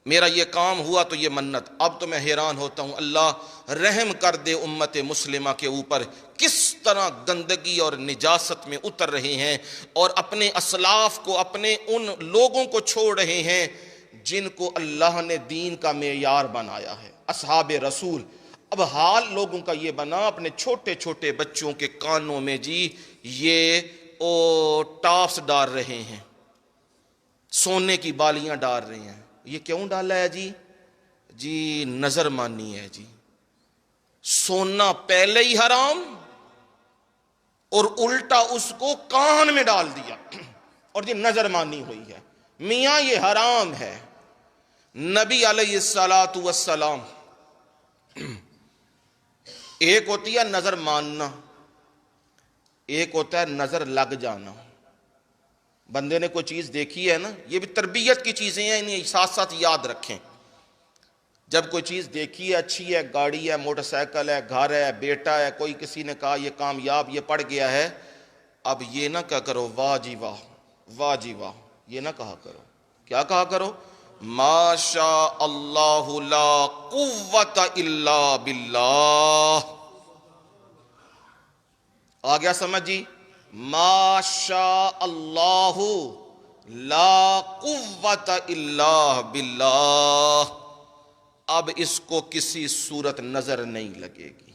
میرا یہ کام ہوا تو یہ منت. اب تو میں حیران ہوتا ہوں، اللہ رحم کر دے امت مسلمہ کے اوپر، کس طرح گندگی اور نجاست میں اتر رہے ہیں اور اپنے اسلاف کو، اپنے ان لوگوں کو چھوڑ رہے ہیں جن کو اللہ نے دین کا معیار بنایا ہے، اصحاب رسول. اب حال لوگوں کا یہ بنا، اپنے چھوٹے چھوٹے بچوں کے کانوں میں جی یہ ٹاپس ڈال رہے ہیں، سونے کی بالیاں ڈال رہے ہیں. یہ کیوں ڈالا ہے جی؟ جی نظر مانی ہے جی. سونا پہلے ہی حرام اور الٹا اس کو کان میں ڈال دیا اور جی نظر مانی ہوئی ہے. میاں یہ حرام ہے. نبی علیہ الصلاۃ والسلام، ایک ہوتی ہے نظر ماننا، ایک ہوتا ہے نظر لگ جانا. بندے نے کوئی چیز دیکھی ہے نا، یہ بھی تربیت کی چیزیں ہیں، انہیں ساتھ ساتھ یاد رکھیں. جب کوئی چیز دیکھی ہے، اچھی ہے، گاڑی ہے، موٹر سائیکل ہے، گھر ہے، بیٹا ہے، کوئی کسی نے کہا یہ کامیاب، یہ پڑ گیا ہے، اب یہ نہ کہا کرو واہ جی واہ، واہ جی واہ، یہ نہ کہا کرو. کیا کہا کرو؟ ما شاء اللہ لا قوت الا باللہ. آ گیا سمجھ جی؟ ما شاء اللہ لا قوت الا باللہ. اب اس کو کسی صورت نظر نہیں لگے گی،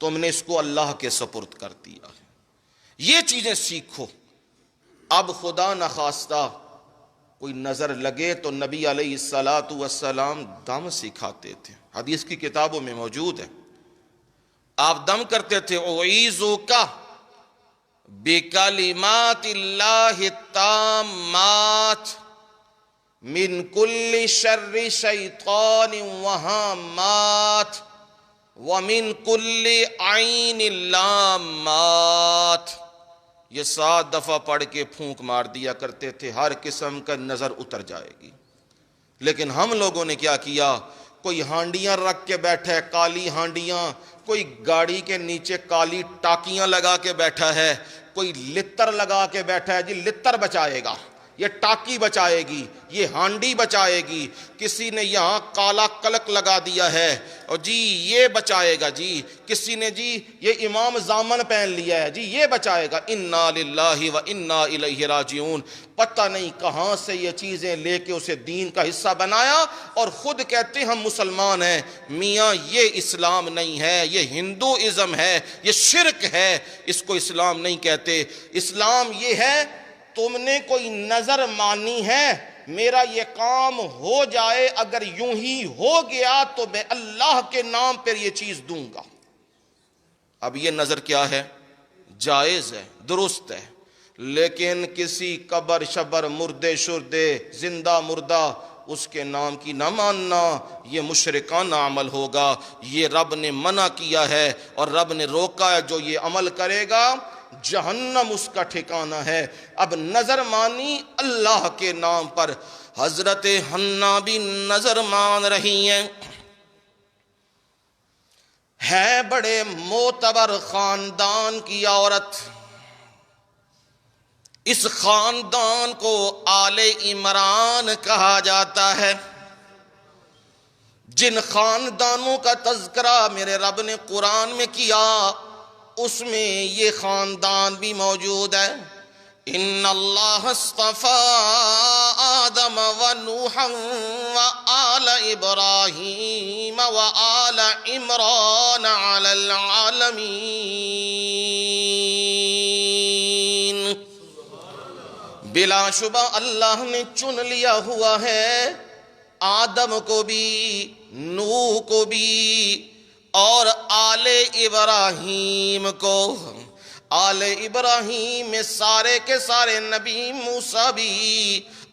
تم نے اس کو اللہ کے سپرد کر دیا ہے. یہ چیزیں سیکھو. اب خدا نخواستہ کوئی نظر لگے تو نبی علیہ الصلاۃ والسلام دم سکھاتے تھے، حدیث کی کتابوں میں موجود ہے. آپ دم کرتے تھے، اعیذک بکلمات اللہ التامات من کل شر شیطان وہامات ومن کل عین لامات. یہ 7 دفعہ پڑھ کے پھونک مار دیا کرتے تھے، ہر قسم کا نظر اتر جائے گی. لیکن ہم لوگوں نے کیا کیا؟ کوئی ہانڈیاں رکھ کے بیٹھا ہے، کالی ہانڈیاں، کوئی گاڑی کے نیچے کالی ٹاکیاں لگا کے بیٹھا ہے، کوئی لتر لگا کے بیٹھا ہے. جی لتر بچائے گا، یہ ٹاکی بچائے گی، یہ ہانڈی بچائے گی. کسی نے یہاں کالا کلک لگا دیا ہے اور جی یہ بچائے گا. جی کسی نے جی یہ امام زامن پہن لیا ہے، جی یہ بچائے گا. انا للہ و انا الیہ راجعون. پتہ نہیں کہاں سے یہ چیزیں لے کے اسے دین کا حصہ بنایا اور خود کہتے ہم مسلمان ہیں. میاں یہ اسلام نہیں ہے، یہ ہندوازم ہے، یہ شرک ہے، اس کو اسلام نہیں کہتے. اسلام یہ ہے تم نے کوئی نظر مانی ہے، میرا یہ کام ہو جائے، اگر یوں ہی ہو گیا تو میں اللہ کے نام پر یہ چیز دوں گا. اب یہ نظر کیا ہے؟ جائز ہے، درست ہے. لیکن کسی قبر شبر، مردے شردے، زندہ مردہ، اس کے نام کی نہ ماننا، یہ مشرکانہ عمل ہوگا. یہ رب نے منع کیا ہے اور رب نے روکا ہے. جو یہ عمل کرے گا جہنم اس کا ٹھکانہ ہے. اب نظر مانی اللہ کے نام پر. حضرت حنا بھی نظر مان رہی ہیں، ہے بڑے معتبر خاندان کی عورت. اس خاندان کو آل عمران کہا جاتا ہے. جن خاندانوں کا تذکرہ میرے رب نے قرآن میں کیا اس میں یہ خاندان بھی موجود ہے. ان اللہ اصطفى آدم ونوحا وآل ابراہیم وآل عمران علی العالمین. بلا شبہ اللہ نے چن لیا ہوا ہے آدم کو بھی، نوح کو بھی، اور آل ابراہیم کو۔ آل ابراہیم میں سارے کے سارے نبی، موسیٰ بھی،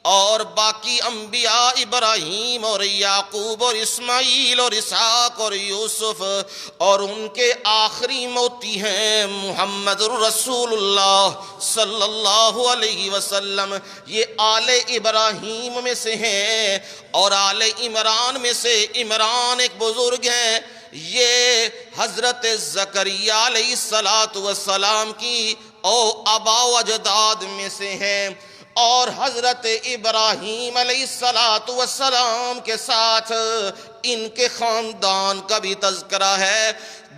اور باقی انبیاء ابراہیم اور یعقوب اور اسماعیل اور اسحاق اور یوسف، اور ان کے آخری موتی ہیں محمد رسول اللہ صلی اللہ علیہ وسلم۔ یہ آل ابراہیم میں سے ہیں، اور آل عمران میں سے عمران ایک بزرگ ہیں، یہ حضرت زکریا علیہ السلام کی او آبا و اجداد میں سے ہیں، اور حضرت ابراہیم علیہ السلام کے ساتھ ان کے خاندان کا بھی تذکرہ ہے۔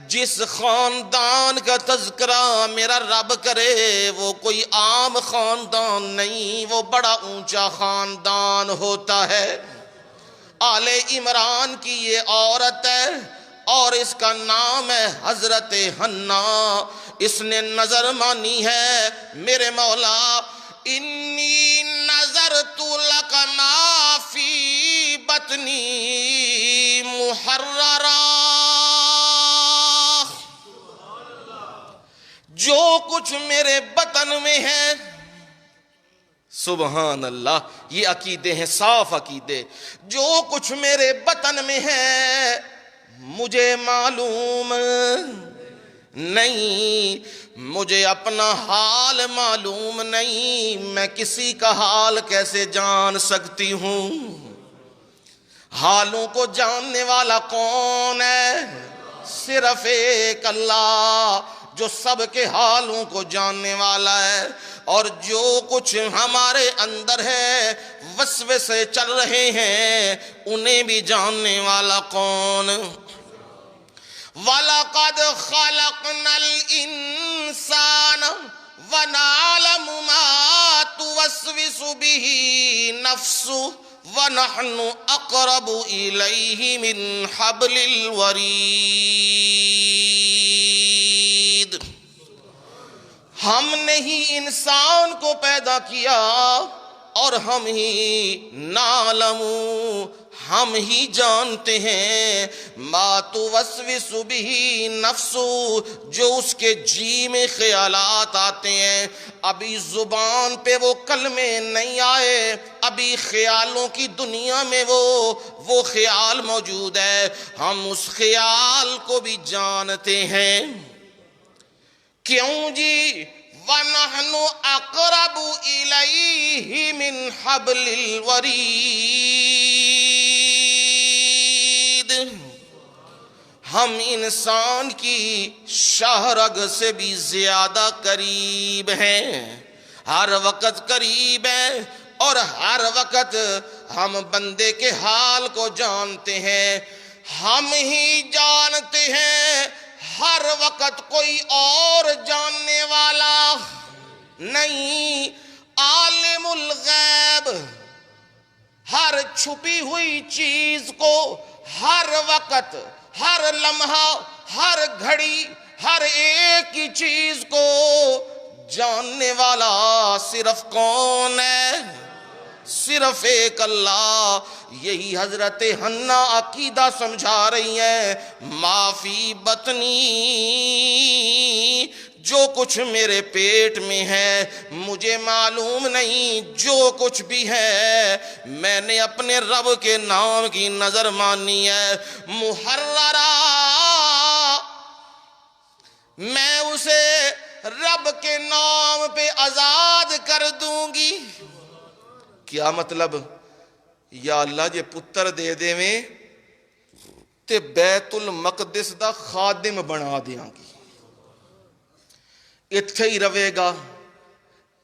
جس خاندان کا تذکرہ میرا رب کرے وہ کوئی عام خاندان نہیں، وہ بڑا اونچا خاندان ہوتا ہے۔ آل عمران کی یہ عورت ہے، اور اس کا نام ہے حضرت حنّا۔ اس نے نظر مانی ہے، میرے مولا انی نظرت لک ما فی بطنی محررا، جو کچھ میرے بطن میں ہے، سبحان اللہ، یہ عقیدے ہیں، صاف عقیدے، جو کچھ میرے بطن میں ہے مجھے معلوم نہیں، مجھے اپنا حال معلوم نہیں، میں کسی کا حال کیسے جان سکتی ہوں؟ حالوں کو جاننے والا کون ہے؟ صرف ایک اللہ، جو سب کے حالوں کو جاننے والا ہے۔ اور جو کچھ ہمارے اندر ہے، وسوسے چل رہے ہیں، انہیں بھی جاننے والا کون؟ وَلَقَدْ خَلَقْنَا الْإِنسَانَ وَنَعْلَمُ مَا تُوَسْوِسُ بِهِ نَفْسُهُ وَنَحْنُ أَقْرَبُ إِلَيْهِ مِنْ حَبْلِ الْوَرِيدِ۔ ہم نے ہی انسان کو پیدا کیا، اور ہم ہی نعلم، ہم ہی جانتے ہیں، ما توسوس بہ نفس، جو اس کے جی میں خیالات آتے ہیں۔ ابھی زبان پہ وہ کلمے نہیں آئے، ابھی خیالوں کی دنیا میں وہ خیال موجود ہے، ہم اس خیال کو بھی جانتے ہیں۔ کیوں جی؟ وَنَحْنُ أَقْرَبُ إِلَيْهِ مِنْ حَبْلِ الْوَرِيدِ، ہم انسان کی شاہ رگ سے بھی زیادہ قریب ہیں، ہر وقت قریب ہیں، اور ہر وقت ہم بندے کے حال کو جانتے ہیں، ہم ہی جانتے ہیں، ہر وقت کوئی اور جاننے والا نہیں۔ عالم الغیب ہر چھپی ہوئی چیز کو ہر وقت، ہر لمحہ، ہر گھڑی، ہر ایک کی چیز کو جاننے والا صرف کون ہے؟ صرف ایک اللہ۔ یہی حضرت حنّا عقیدہ سمجھا رہی ہیں، ما فی بطنی، جو کچھ میرے پیٹ میں ہے مجھے معلوم نہیں، جو کچھ بھی ہے میں نے اپنے رب کے نام کی نظر مانی ہے۔ محررہ، میں اسے رب کے نام پہ آزاد کر دوں گی۔ کیا مطلب؟ یا اللہ جے پتر دے دے میں تے بیت المقدس دا خادم بنا دیاں گی، اتھے ہی روے گا،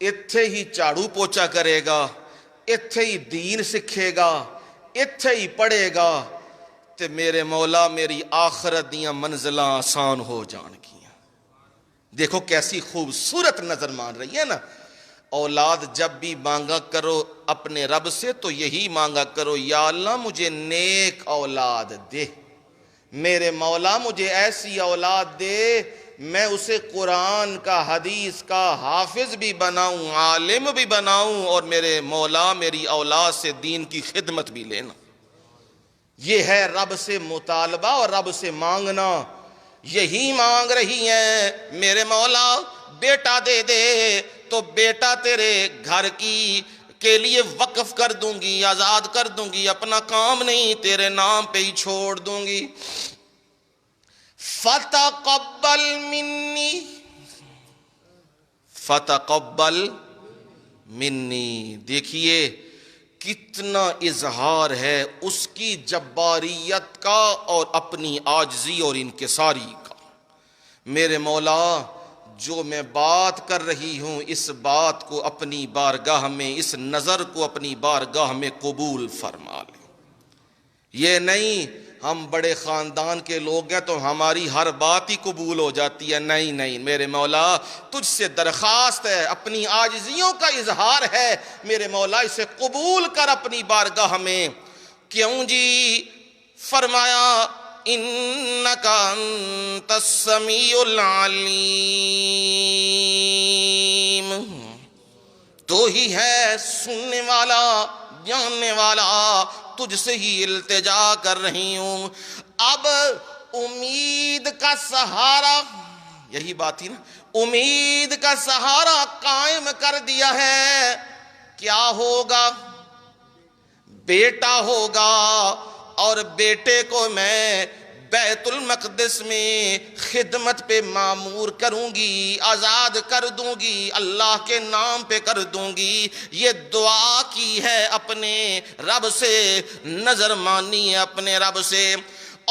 اتھے ہی جھاڑو پوچا کرے گا، اتھے ہی دین سکھے گا، اتھے ہی پڑھے گا، تے میرے مولا میری آخرت دیاں منزلاں آسان ہو جان گیاں۔ دیکھو کیسی خوبصورت نظر مان رہی ہے نا۔ اولاد جب بھی مانگا کرو اپنے رب سے تو یہی مانگا کرو، یا اللہ مجھے نیک اولاد دے، میرے مولا مجھے ایسی اولاد دے میں اسے قرآن کا حدیث کا حافظ بھی بناؤں، عالم بھی بناؤں، اور میرے مولا میری اولاد سے دین کی خدمت بھی لینا۔ یہ ہے رب سے مطالبہ اور رب سے مانگنا۔ یہی مانگ رہی ہیں، میرے مولا بیٹا دے دے تو بیٹا تیرے گھر کے لیے وقف کر دوں گی، آزاد کر دوں گی، اپنا کام نہیں تیرے نام پہ ہی چھوڑ دوں گی۔ فتقبل منی، فتقبل منی، دیکھیے کتنا اظہار ہے اس کی جباریت کا اور اپنی عاجزی اور انکساری کا۔ میرے مولا جو میں بات کر رہی ہوں اس بات کو اپنی بارگاہ میں، اس نظر کو اپنی بارگاہ میں قبول فرما لے۔ یہ نہیں ہم بڑے خاندان کے لوگ ہیں تو ہماری ہر بات ہی قبول ہو جاتی ہے، نہیں نہیں میرے مولا تجھ سے درخواست ہے، اپنی عاجزیوں کا اظہار ہے، میرے مولا اسے قبول کر اپنی بارگاہ میں۔ کیوں جی؟ فرمایا انک انت السمیع العلیم، تو ہی ہے سننے والا جاننے والا، تجھ سے ہی التجا کر رہی ہوں۔ اب امید کا سہارا، یہی بات تھی نا، امید کا سہارا قائم کر دیا ہے۔ کیا ہوگا؟ بیٹا ہوگا، اور بیٹے کو میں بیت المقدس میں خدمت پہ معمور کروں گی، آزاد کر دوں گی، اللہ کے نام پہ کر دوں گی۔ یہ دعا کی ہے اپنے رب سے، نظر مانی ہے اپنے رب سے،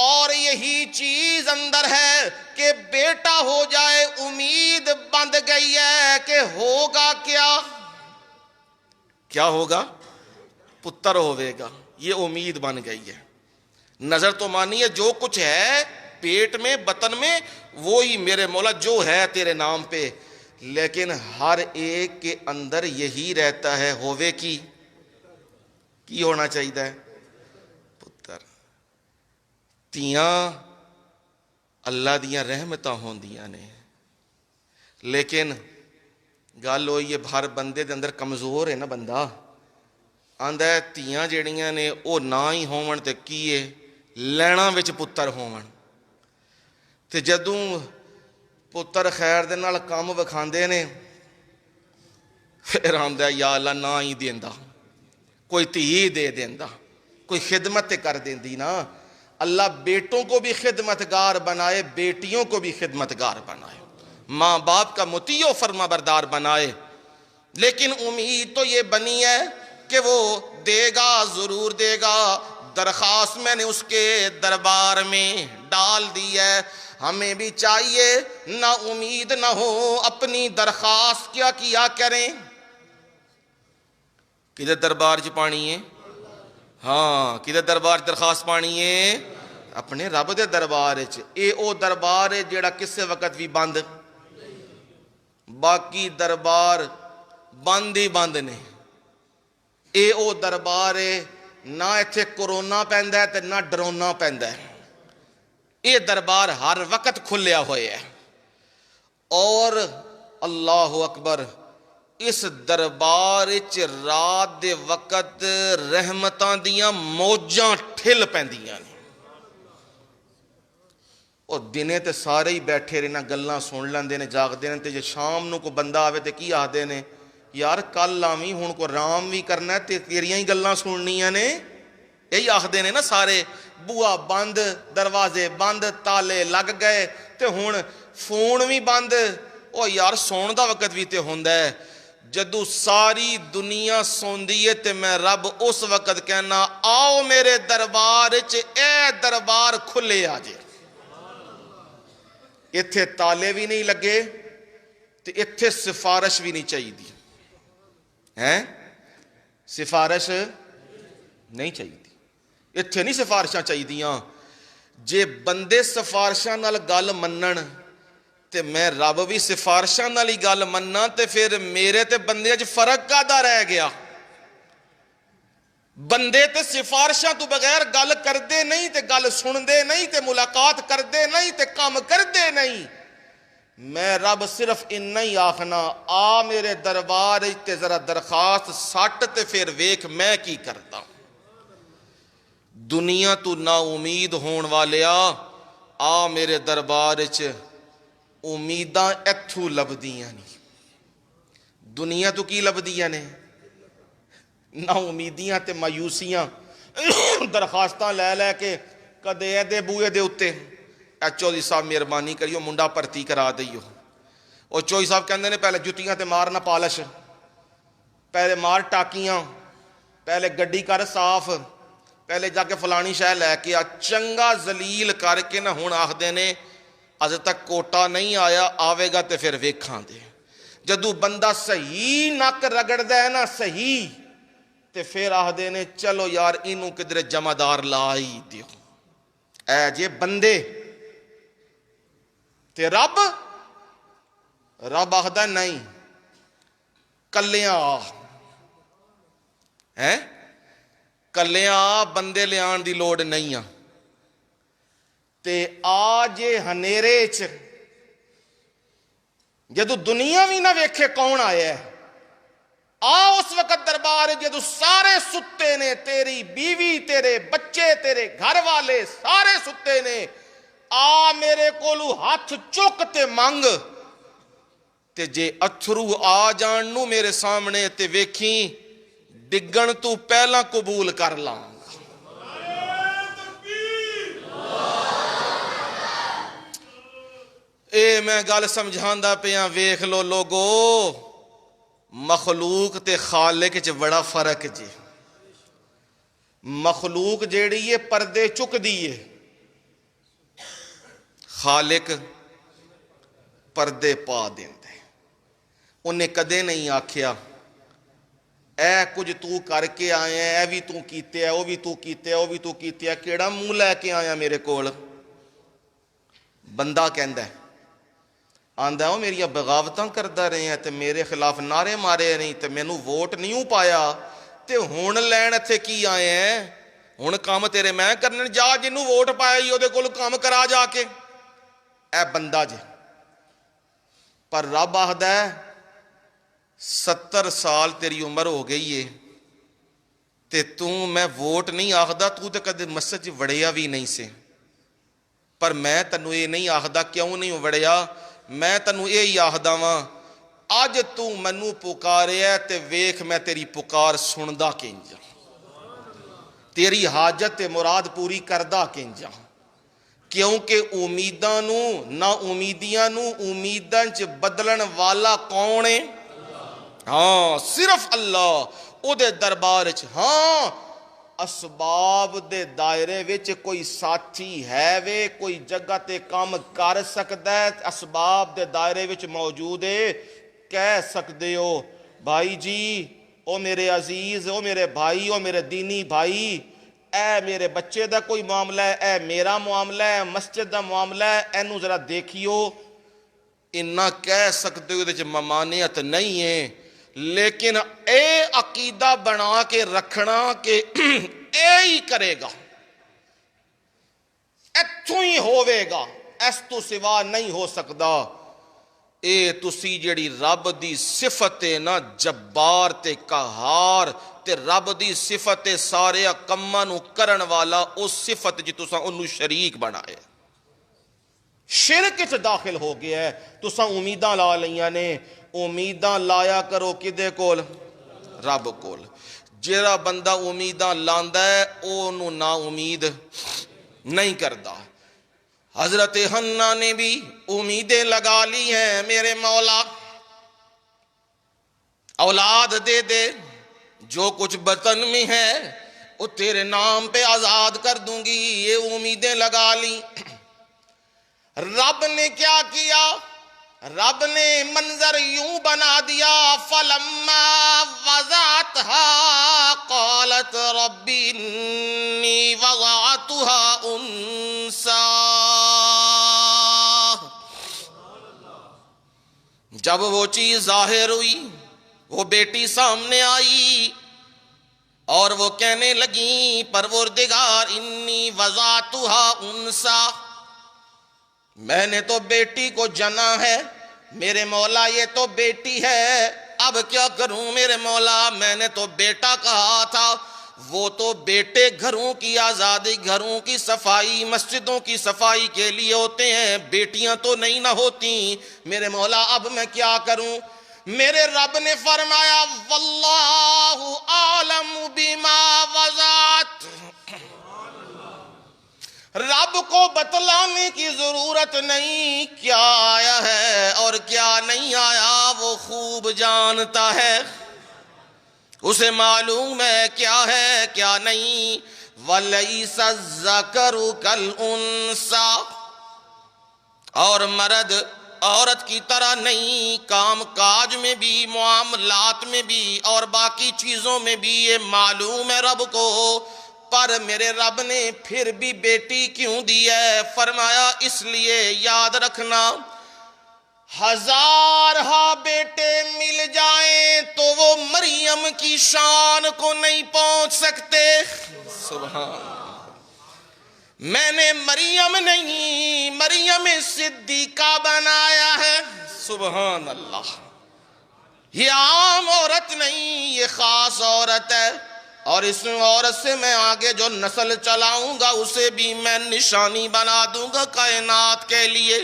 اور یہی چیز اندر ہے کہ بیٹا ہو جائے، امید بند گئی ہے کہ ہوگا کیا؟ کیا ہوگا؟ پتر ہوئے گا، یہ امید بن گئی ہے۔ نظر تو مانی ہے جو کچھ ہے پیٹ میں بطن میں وہی میرے مولا جو ہے تیرے نام پہ، لیکن ہر ایک کے اندر یہی رہتا ہے ہووے کی ہونا چاہیے پتر۔ تیاں اللہ دیاں رحمتاں ہوندیاں نے، لیکن گل ہوئی ہے ہر بندے دے اندر کمزور ہے نا بندہ، آندا ہے تیاں جڑیاں نے او نہ ہی ہون تے کیے لینا وچ پتر ہون، تے جدوں پتر خیر دے نال کام وکھاندے نے پھر آندا ہے یا اللہ نہ ہی دیندا، کوئی تھی دے دیندا، کوئی خدمت کر دیندی نا۔ اللہ بیٹوں کو بھی خدمتگار بنائے، بیٹیوں کو بھی خدمتگار بنائے، ماں باپ کا مطیع و فرما بردار بنائے، لیکن امید تو یہ بنی ہے کہ وہ دے گا، ضرور دے گا۔ درخواست میں نے اس کے دربار میں ڈال دی ہے۔ ہمیں بھی چاہیے نہ امید نہ ہو، اپنی درخواست کیا کریں؟ کدھر دربار چ پانی ہے؟ ہاں کدھر دربار درخواست پانی ہے؟ اپنے رب دے دربار چ۔ اے او دربار ہے جیڑا کسے وقت بھی بند، باقی دربار بند ہی بند نے۔ اے او دربار ہے نہ ایتھے کرونا پیندا ہے تے نہ ڈرونا پیندا ہے، اے دربار ہر وقت کھلیا ہوئے ہے۔ اور اللہ اکبر، اس دربار وچ رات دے وقت رحمتاں دیاں موجاں ٹھل پیندیاں نے، اور دنے تے سارے ہی بیٹھے رہنا گلاں سن لیندے نے، جاگدے نے، تے جے شام نو کو بندہ آوے تے کی آخدے نے یار کل آویں ہن کو رام بھی کرنا ہے تے تیریاں ہی گلاں سننیاں نے، یہی آخدے نے نا سارے۔ بوا بند، دروازے بند، تالے لگ گئے تے ہن فون بھی بند، او یار سون دا وقت بھی تے ہوندا ہے۔ جدو ساری دنیا سوندی ہے تے میں رب اس وقت کہنا آؤ میرے دربار وچ، اے دربار کھلے آجے، ایتھے تالے بھی نہیں لگے تے ایتھے سفارش بھی نہیں چاہیے دی ہیں، سفارش نہیں چاہیے دی، ایتھے نہیں سفارشاں چاہیے دیاں۔ جے بندے سفارشاں نال گل منن تے میں رب بھی سفارشاں نال ہی گل مننا، تے پھر میرے تے بندے وچ فرق کادا رہ گیا؟ بندے تے سفارشاں تو بغیر گل کردے نہیں، تے گل سندے نہیں، تے ملاقات کردے نہیں، تے کام کردے نہیں۔ میں رب صرف اتنا ہی آخنا، آ میرے دربار تے ذرا درخواست سٹ تے پھر ویکھ میں کی کرتا ہوں۔ دنیا تو نا امید ہون والیا، آ میرے دربار چ امیداں ایتھوں لبدیاں نہیں۔ دنیا تو کی لبدیاں نے؟ نا امیدیاں تے مایوسیاں، درخواستاں لے لے کے کدے اے دے بوئے دے اتے، اے چودھری صاحب مہربانی کریو منڈا بھرتی کرا دئیو۔ اور چودھری صاحب کہندے نے پہلے جتیاں تے مارنا پالش، پہلے مار ٹاکیاں، پہلے گڈی کر صاف، پہلے جا کے فلانی شے لے کے آ، چنگا ذلیل کر کے نہ ہن آکھدے نے اج تک کوٹا نہیں آیا، آوے گا تے پھر ویکھاں دے۔ جدو بندہ صحیح نک رگڑدا ہے نا صحیح، تے پھر آکھدے نے چلو یار اینوں کدھر جمعدار لا ہی دیو۔ اے جے بندے تے رب آخدا نہیں کلیاں آ، ہے کلیاں آ، بندے لے آن دی لوڑ نہیں آ، تے آ جے ہنیرے چ جدو دنیا بھی نہ ویکھے کون آیا ہے، آ اس وقت دربار جدو سارے ستے نے، تیری بیوی، تیرے بچے، تیرے گھر والے سارے ستے نے، آ میرے کولو ہاتھ چک تے منگ، تے جے اتھرو آ جان نو میرے سامنے تے ویکھیں ڈگن تو پہلا قبول کر لاں۔ اے میں گل سمجھاندا پیاں، ویکھ لو لوگو، مخلوق تے خالق چ بڑا فرق جی۔ مخلوق جیڑی ہے پردے چک دیئے، خالق پردے پا دیندے۔ انہیں کدے نہیں آکھیا اے کچھ تو کر کے آئے ہیں، اے بھی تو کیتے ہے، او بھی تو کیتے ہے، او بھی تو کیتے ہے، کیڑا منہ لے کے آیا میرے کول؟ بندہ کہندا ہے، آندا ہے میری بغاوتاں کردا رہے ہیں تے میرے خلاف نعرے مارے نہیں تے مینوں ووٹ نہیں پایا تے ہن لین اتھے کی آئے ہیں؟ ہن کام تیرے میں کرنے، جا جنوں ووٹ پایا ہی اودے کول کام کرا جا کے۔ اے بندہ جے، پر رب آخدا ہے 70 سال تیری عمر ہو گئی ہے تے میں ووٹ نہیں آخدا، تو تے کدے مسجد وڑیا بھی نہیں سے، پر میں تنوں یہ نہیں آخدا کیوں نہیں وڑیا، میں تنوں یہ آخدا واں اج تو منوں پکارے ہے تے ویکھ میں تیری پکار سندا کنجا، تیری حاجت تے مراد پوری کردا کنجا، کیونکہ امیداں نو نا امیدیاں نو امیداں چ بدلن والا کون ہے؟ ہاں صرف اللہ، او دے دربار چ ہاں اسباب دے دائرے وچ کوئی ساتھی ہے وے، کوئی جگہ تے کام کر سکدا ہے، اسباب دے دائرے وچ موجود ہے، کہہ سکدے ہو بھائی جی او میرے عزیز، او میرے بھائی، او میرے دینی بھائی، اے میرے بچے دا کوئی معاملہ ہے، اے میرا معاملہ ہے، مسجد دا معاملہ ہے، اینو ذرا دیکھیو، انہاں کہہ سکتے ہو، دے ممانعت نہیں ہے، لیکن اے عقیدہ بنا کے رکھنا کہ اے ہی کرے گا، ایتھوں ہی ہوئے گا، اس تو سوا نہیں ہو سکدا۔ اے تسی جڑی رب دی صفت ہے نا جبار تے قہار تے رب دی صفت ہے سارے کماں نو کرن والا، اس صفت جی تساں انہوں شریک بنائے، شرک چ داخل ہو گیا ہے، تساں امیداں لا لیاں نے، امیداں لایا کرو کدے کول؟ رب کول۔ جیڑا بندہ امیداں لاندا ہے او انہوں نا امید نہیں کردا۔ حضرت حنہ نے بھی امیدیں لگا لی ہیں، میرے مولا اولاد دے دے، جو کچھ بطن میں ہے وہ تیرے نام پہ آزاد کر دوں گی، یہ امیدیں لگا لی۔ رب نے کیا کیا؟ رب نے منظر یوں بنا دیا، فَلَمَّا وَضَعَتْهَا قَالَتْ رَبِّ إِنِّي وَضَعْتُهَا أُنثَىٰ۔ جب وہ چیز ظاہر ہوئی، وہ بیٹی سامنے آئی اور وہ کہنے لگیں پروردگار انی وضعتها انثیٰ، میں نے تو بیٹی کو جنا ہے میرے مولا، یہ تو بیٹی ہے، اب کیا کروں میرے مولا، میں نے تو بیٹا کہا تھا، وہ تو بیٹے گھروں کی آزادی، گھروں کی صفائی، مسجدوں کی صفائی کے لیے ہوتے ہیں، بیٹیاں تو نہیں نہ ہوتی، میرے مولا اب میں کیا کروں؟ میرے رب نے فرمایا واللہ عالم بما وضعت، رب کو بتلانے کی ضرورت نہیں، کیا آیا ہے اور کیا نہیں آیا وہ خوب جانتا ہے، اسے معلوم ہے کیا ہے کیا نہیں۔ وَلَيْسَ الذَّكَرُ كَالْأُنثَىٰ، اور مرد عورت کی طرح نہیں، کام کاج میں بھی، معاملات میں بھی اور باقی چیزوں میں بھی یہ معلوم ہے رب کو، پر میرے رب نے پھر بھی بیٹی کیوں دی ہے؟ فرمایا اس لیے یاد رکھنا، ہزارہا بیٹے مل جائیں تو وہ مریم کی شان کو نہیں پہنچ سکتے۔ سبحان، میں نے مریم نہیں، مریم صدیقہ بنایا ہے۔ سبحان اللہ، یہ عام عورت نہیں، یہ خاص عورت ہے، اور اس عورت سے میں آگے جو نسل چلاؤں گا اسے بھی میں نشانی بنا دوں گا کائنات کے لیے۔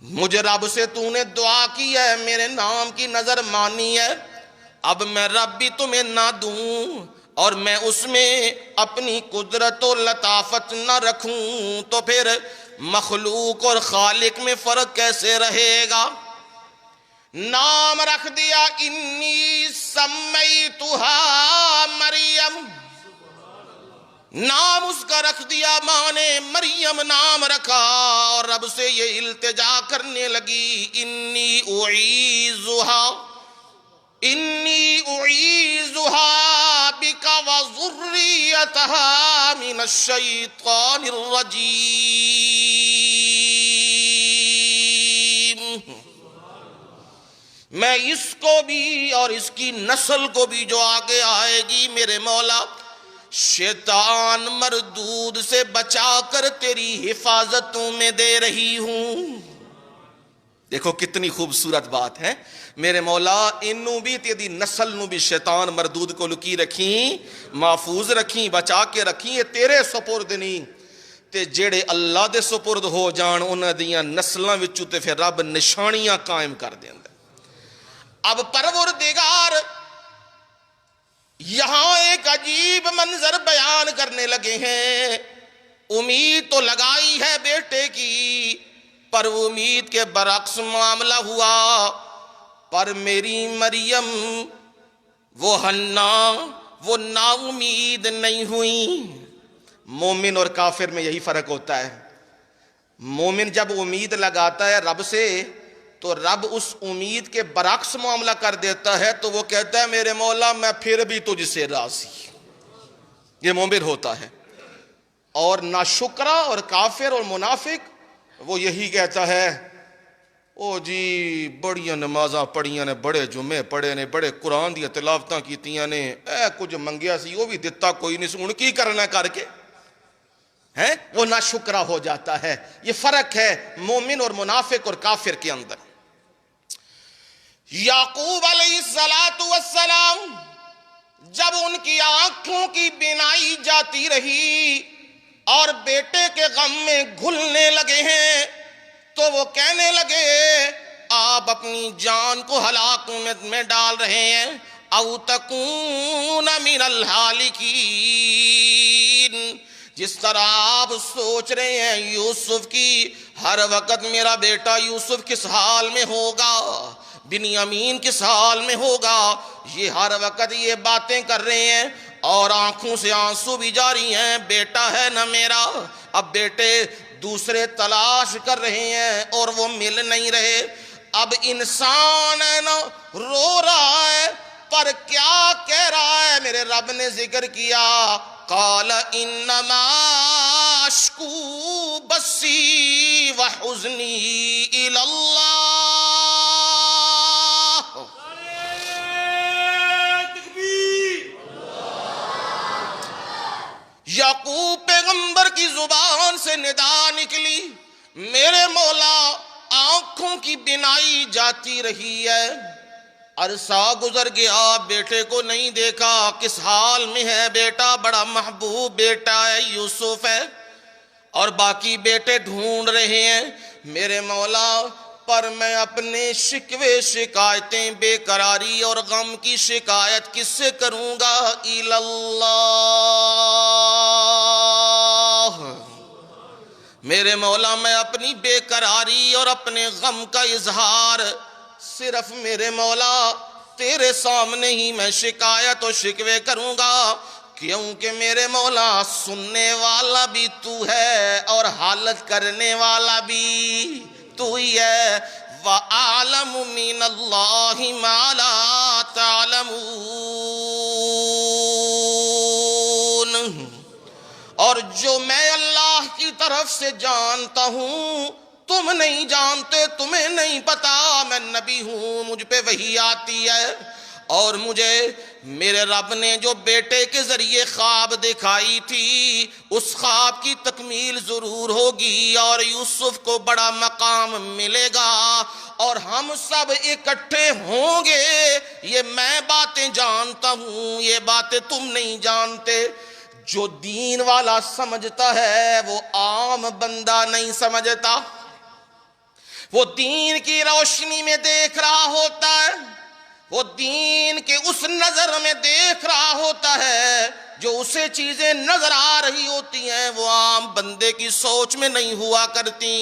مجھے رب سے تو نے دعا کی ہے، میرے نام کی نظر مانی ہے، اب میں رب بھی تمہیں نہ دوں اور میں اس میں اپنی قدرت و لطافت نہ رکھوں تو پھر مخلوق اور خالق میں فرق کیسے رہے گا؟ نام رکھ دیا انی سمیتہا مریم، نام اس کا رکھ دیا، ماں نے مریم نام رکھا، اور رب سے یہ التجا کرنے لگی انی اعیذہا بک وذریتہا من الشیطان الرجیم، میں اس کو بھی اور اس کی نسل کو بھی جو آگے آئے گی میرے مولا شیطان مردود سے بچا کر تیری حفاظتوں میں دے رہی ہوں۔ دیکھو کتنی خوبصورت بات ہے، میرے مولا انہوں بھی تیری نسل نو بھی شیطان مردود کو لکی رکھیں، محفوظ رکھیں، بچا کے رکھیں، یہ تیرے سپرد نہیں تے جیڑے اللہ دے سپرد ہو جان انہاں دیاں نسلاں وچوں تے پھر رب نشانیاں قائم کر دیندا۔ اب پروردگار یہاں ایک عجیب منظر بیان کرنے لگے ہیں، امید تو لگائی ہے بیٹے کی، پر امید کے برعکس معاملہ ہوا، پر میری مریم وہ حنا وہ نا امید نہیں ہوئی۔ مومن اور کافر میں یہی فرق ہوتا ہے، مومن جب امید لگاتا ہے رب سے تو رب اس امید کے برعکس معاملہ کر دیتا ہے، تو وہ کہتا ہے میرے مولا میں پھر بھی تجھ سے راضی، یہ مومن ہوتا ہے۔ اور ناشکرا اور کافر اور منافق وہ یہی کہتا ہے او جی بڑیاں نمازاں پڑھیاں نے، بڑے جمعے پڑھے نے، بڑے قرآن دی تلاوتاں کیتیاں نے، کچھ منگیا سی وہ بھی دتا کوئی نہیں، سن کی کرنا کر کے ہے، وہ ناشکرا ہو جاتا ہے۔ یہ فرق ہے مومن اور منافق اور کافر کے اندر۔ یعقوب علیہ السلام جب ان کی آنکھوں کی بینائی جاتی رہی اور بیٹے کے غم میں گھلنے لگے ہیں تو وہ کہنے لگے آپ اپنی جان کو ہلاک میں ڈال رہے ہیں، او تکون من الہالکین، جس طرح آپ سوچ رہے ہیں یوسف کی ہر وقت میرا بیٹا یوسف کس حال میں ہوگا، بنیامین کس حال میں ہوگا، یہ ہر وقت یہ باتیں کر رہے ہیں اور آنکھوں سے آنسو بھی جاری ہیں، بیٹا ہے نہ میرا، اب بیٹے دوسرے تلاش کر رہے ہیں اور وہ مل نہیں رہے۔ اب انسان ہے نا رو رہا ہے، پر کیا کہہ رہا ہے؟ میرے رب نے ذکر کیا قال انما اشکو بسی وحزنی الی اللہ۔ یعقوب پیغمبر پیغمبر کی زبان سے ندا نکلی، میرے مولا آنکھوں کی بینائی جاتی رہی ہے، عرصہ گزر گیا، بیٹے کو نہیں دیکھا، کس حال میں ہے بیٹا؟ بڑا محبوب بیٹا ہے، یوسف ہے، اور باقی بیٹے ڈھونڈ رہے ہیں میرے مولا، پر میں اپنے شکوے شکایتیں بے قراری اور غم کی شکایت کس سے کروں گا؟ الاللہ، میرے مولا میں اپنی بے قراری اور اپنے غم کا اظہار صرف میرے مولا تیرے سامنے ہی میں شکایت و شکوے کروں گا، کیونکہ میرے مولا سننے والا بھی تو ہے اور حالت کرنے والا بھی تو ہی ہے۔ وَأَعْلَمُ مِنَ اللَّهِ مَا لَا تَعْلَمُونَ، اور جو میں اللہ کی طرف سے جانتا ہوں تم نہیں جانتے، تمہیں نہیں پتا، میں نبی ہوں، مجھ پہ وحی آتی ہے، اور مجھے میرے رب نے جو بیٹے کے ذریعے خواب دکھائی تھی اس خواب کی تکمیل ضرور ہوگی، اور یوسف کو بڑا مقام ملے گا، اور ہم سب اکٹھے ہوں گے۔ یہ میں باتیں جانتا ہوں، یہ باتیں تم نہیں جانتے۔ جو دین والا سمجھتا ہے وہ عام بندہ نہیں سمجھتا، وہ دین کی روشنی میں دیکھ رہا ہوتا ہے، وہ دین کے اس نظر میں دیکھ رہا ہوتا ہے، جو اسے چیزیں نظر آ رہی ہوتی ہیں وہ عام بندے کی سوچ میں نہیں ہوا کرتی۔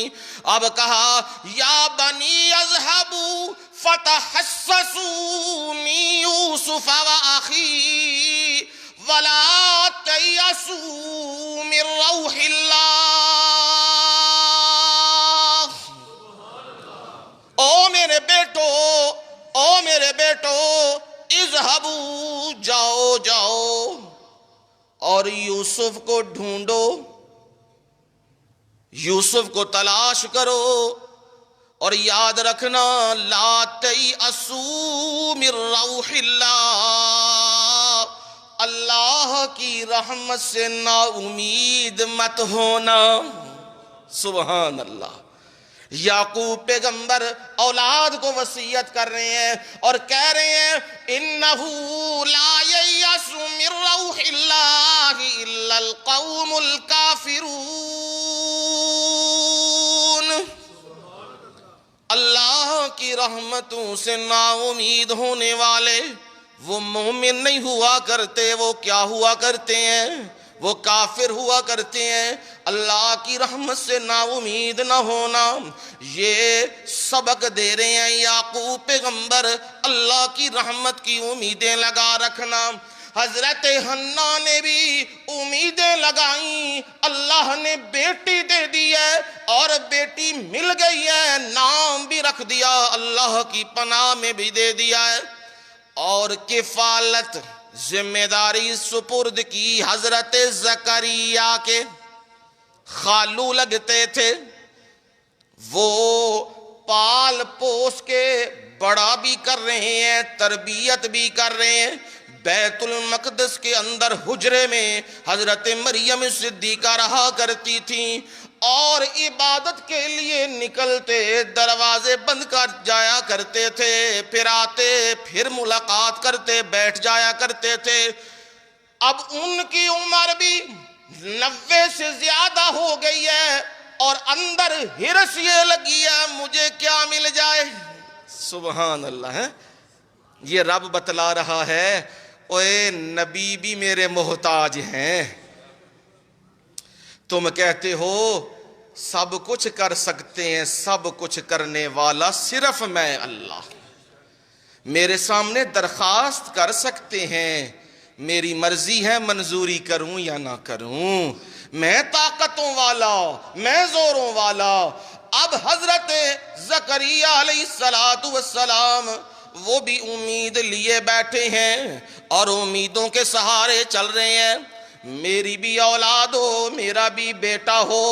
اب کہا یا بنی اذهبوا فتحسسوا من یوسف واخیہ ولا تیأسوا من روح اللہ۔ او میرے بیٹو، او میرے بیٹو، اذهبوا، جاؤ جاؤ اور یوسف کو ڈھونڈو، یوسف کو تلاش کرو، اور یاد رکھنا لا تیأسوا من روح اللہ، اللہ کی رحمت سے نا امید مت ہونا۔ سبحان اللہ۔ یعقوب پیغمبر اولاد کو وصیت کر رہے ہیں اور کہہ رہے ہیں انہو لا ییأس من روح اللہ الا القوم الکافرون، اللہ کی رحمتوں سے نا امید ہونے والے وہ مومن نہیں ہوا کرتے، وہ کیا ہوا کرتے ہیں؟ وہ کافر ہوا کرتے ہیں۔ اللہ کی رحمت سے نا امید نہ ہونا، یہ سبق دے رہے ہیں یعقوب پیغمبر، اللہ کی رحمت کی امیدیں لگا رکھنا۔ حضرت حنا نے بھی امیدیں لگائیں، اللہ نے بیٹی دے دی ہے اور بیٹی مل گئی ہے، نام بھی رکھ دیا، اللہ کی پناہ میں بھی دے دیا ہے، اور کفالت ذمہ داری سپرد کی حضرت زکریا کے خالو لگتے تھے، وہ پال پوس کے بڑا بھی کر رہے ہیں، تربیت بھی کر رہے ہیں۔ بیت المقدس کے اندر حجرے میں حضرت مریم صدیقہ رہا کرتی تھیں، اور عبادت کے لیے نکلتے دروازے بند کر جایا کرتے تھے، پھر آتے، پھر ملاقات کرتے، بیٹھ جایا کرتے تھے۔ اب ان کی عمر بھی 90 سے زیادہ ہو گئی ہے، اور اندر ہرس یہ لگی ہے مجھے کیا مل جائے۔ سبحان اللہ ہے، یہ رب بتلا رہا ہے اوے نبی بھی میرے محتاج ہیں، تم کہتے ہو سب کچھ کر سکتے ہیں، سب کچھ کرنے والا صرف میں اللہ، میرے سامنے درخواست کر سکتے ہیں، میری مرضی ہے منظوری کروں یا نہ کروں، میں طاقتوں والا، میں زوروں والا۔ اب حضرت زکریا علیہ السلام وہ بھی امید لیے بیٹھے ہیں اور امیدوں کے سہارے چل رہے ہیں، میری بھی اولاد ہو، میرا بھی بیٹا ہو،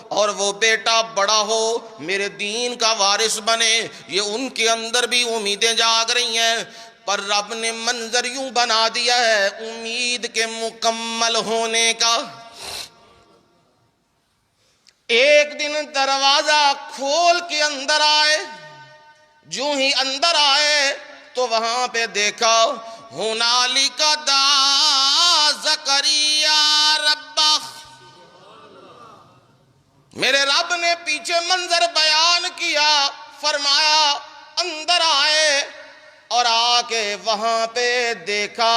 اور وہ بیٹا بڑا ہو، میرے دین کا وارث بنے، یہ ان کے اندر بھی امیدیں جاگ رہی ہیں۔ پر رب نے منظر یوں بنا دیا ہے امید کے مکمل ہونے کا، ایک دن دروازہ کھول کے اندر آئے، جو ہی اندر آئے تو وہاں پہ دیکھا ہنالک دعا زکریا ربہ، میرے رب نے پیچھے منظر بیان کیا، فرمایا اندر آئے اور آ کے وہاں پہ دیکھا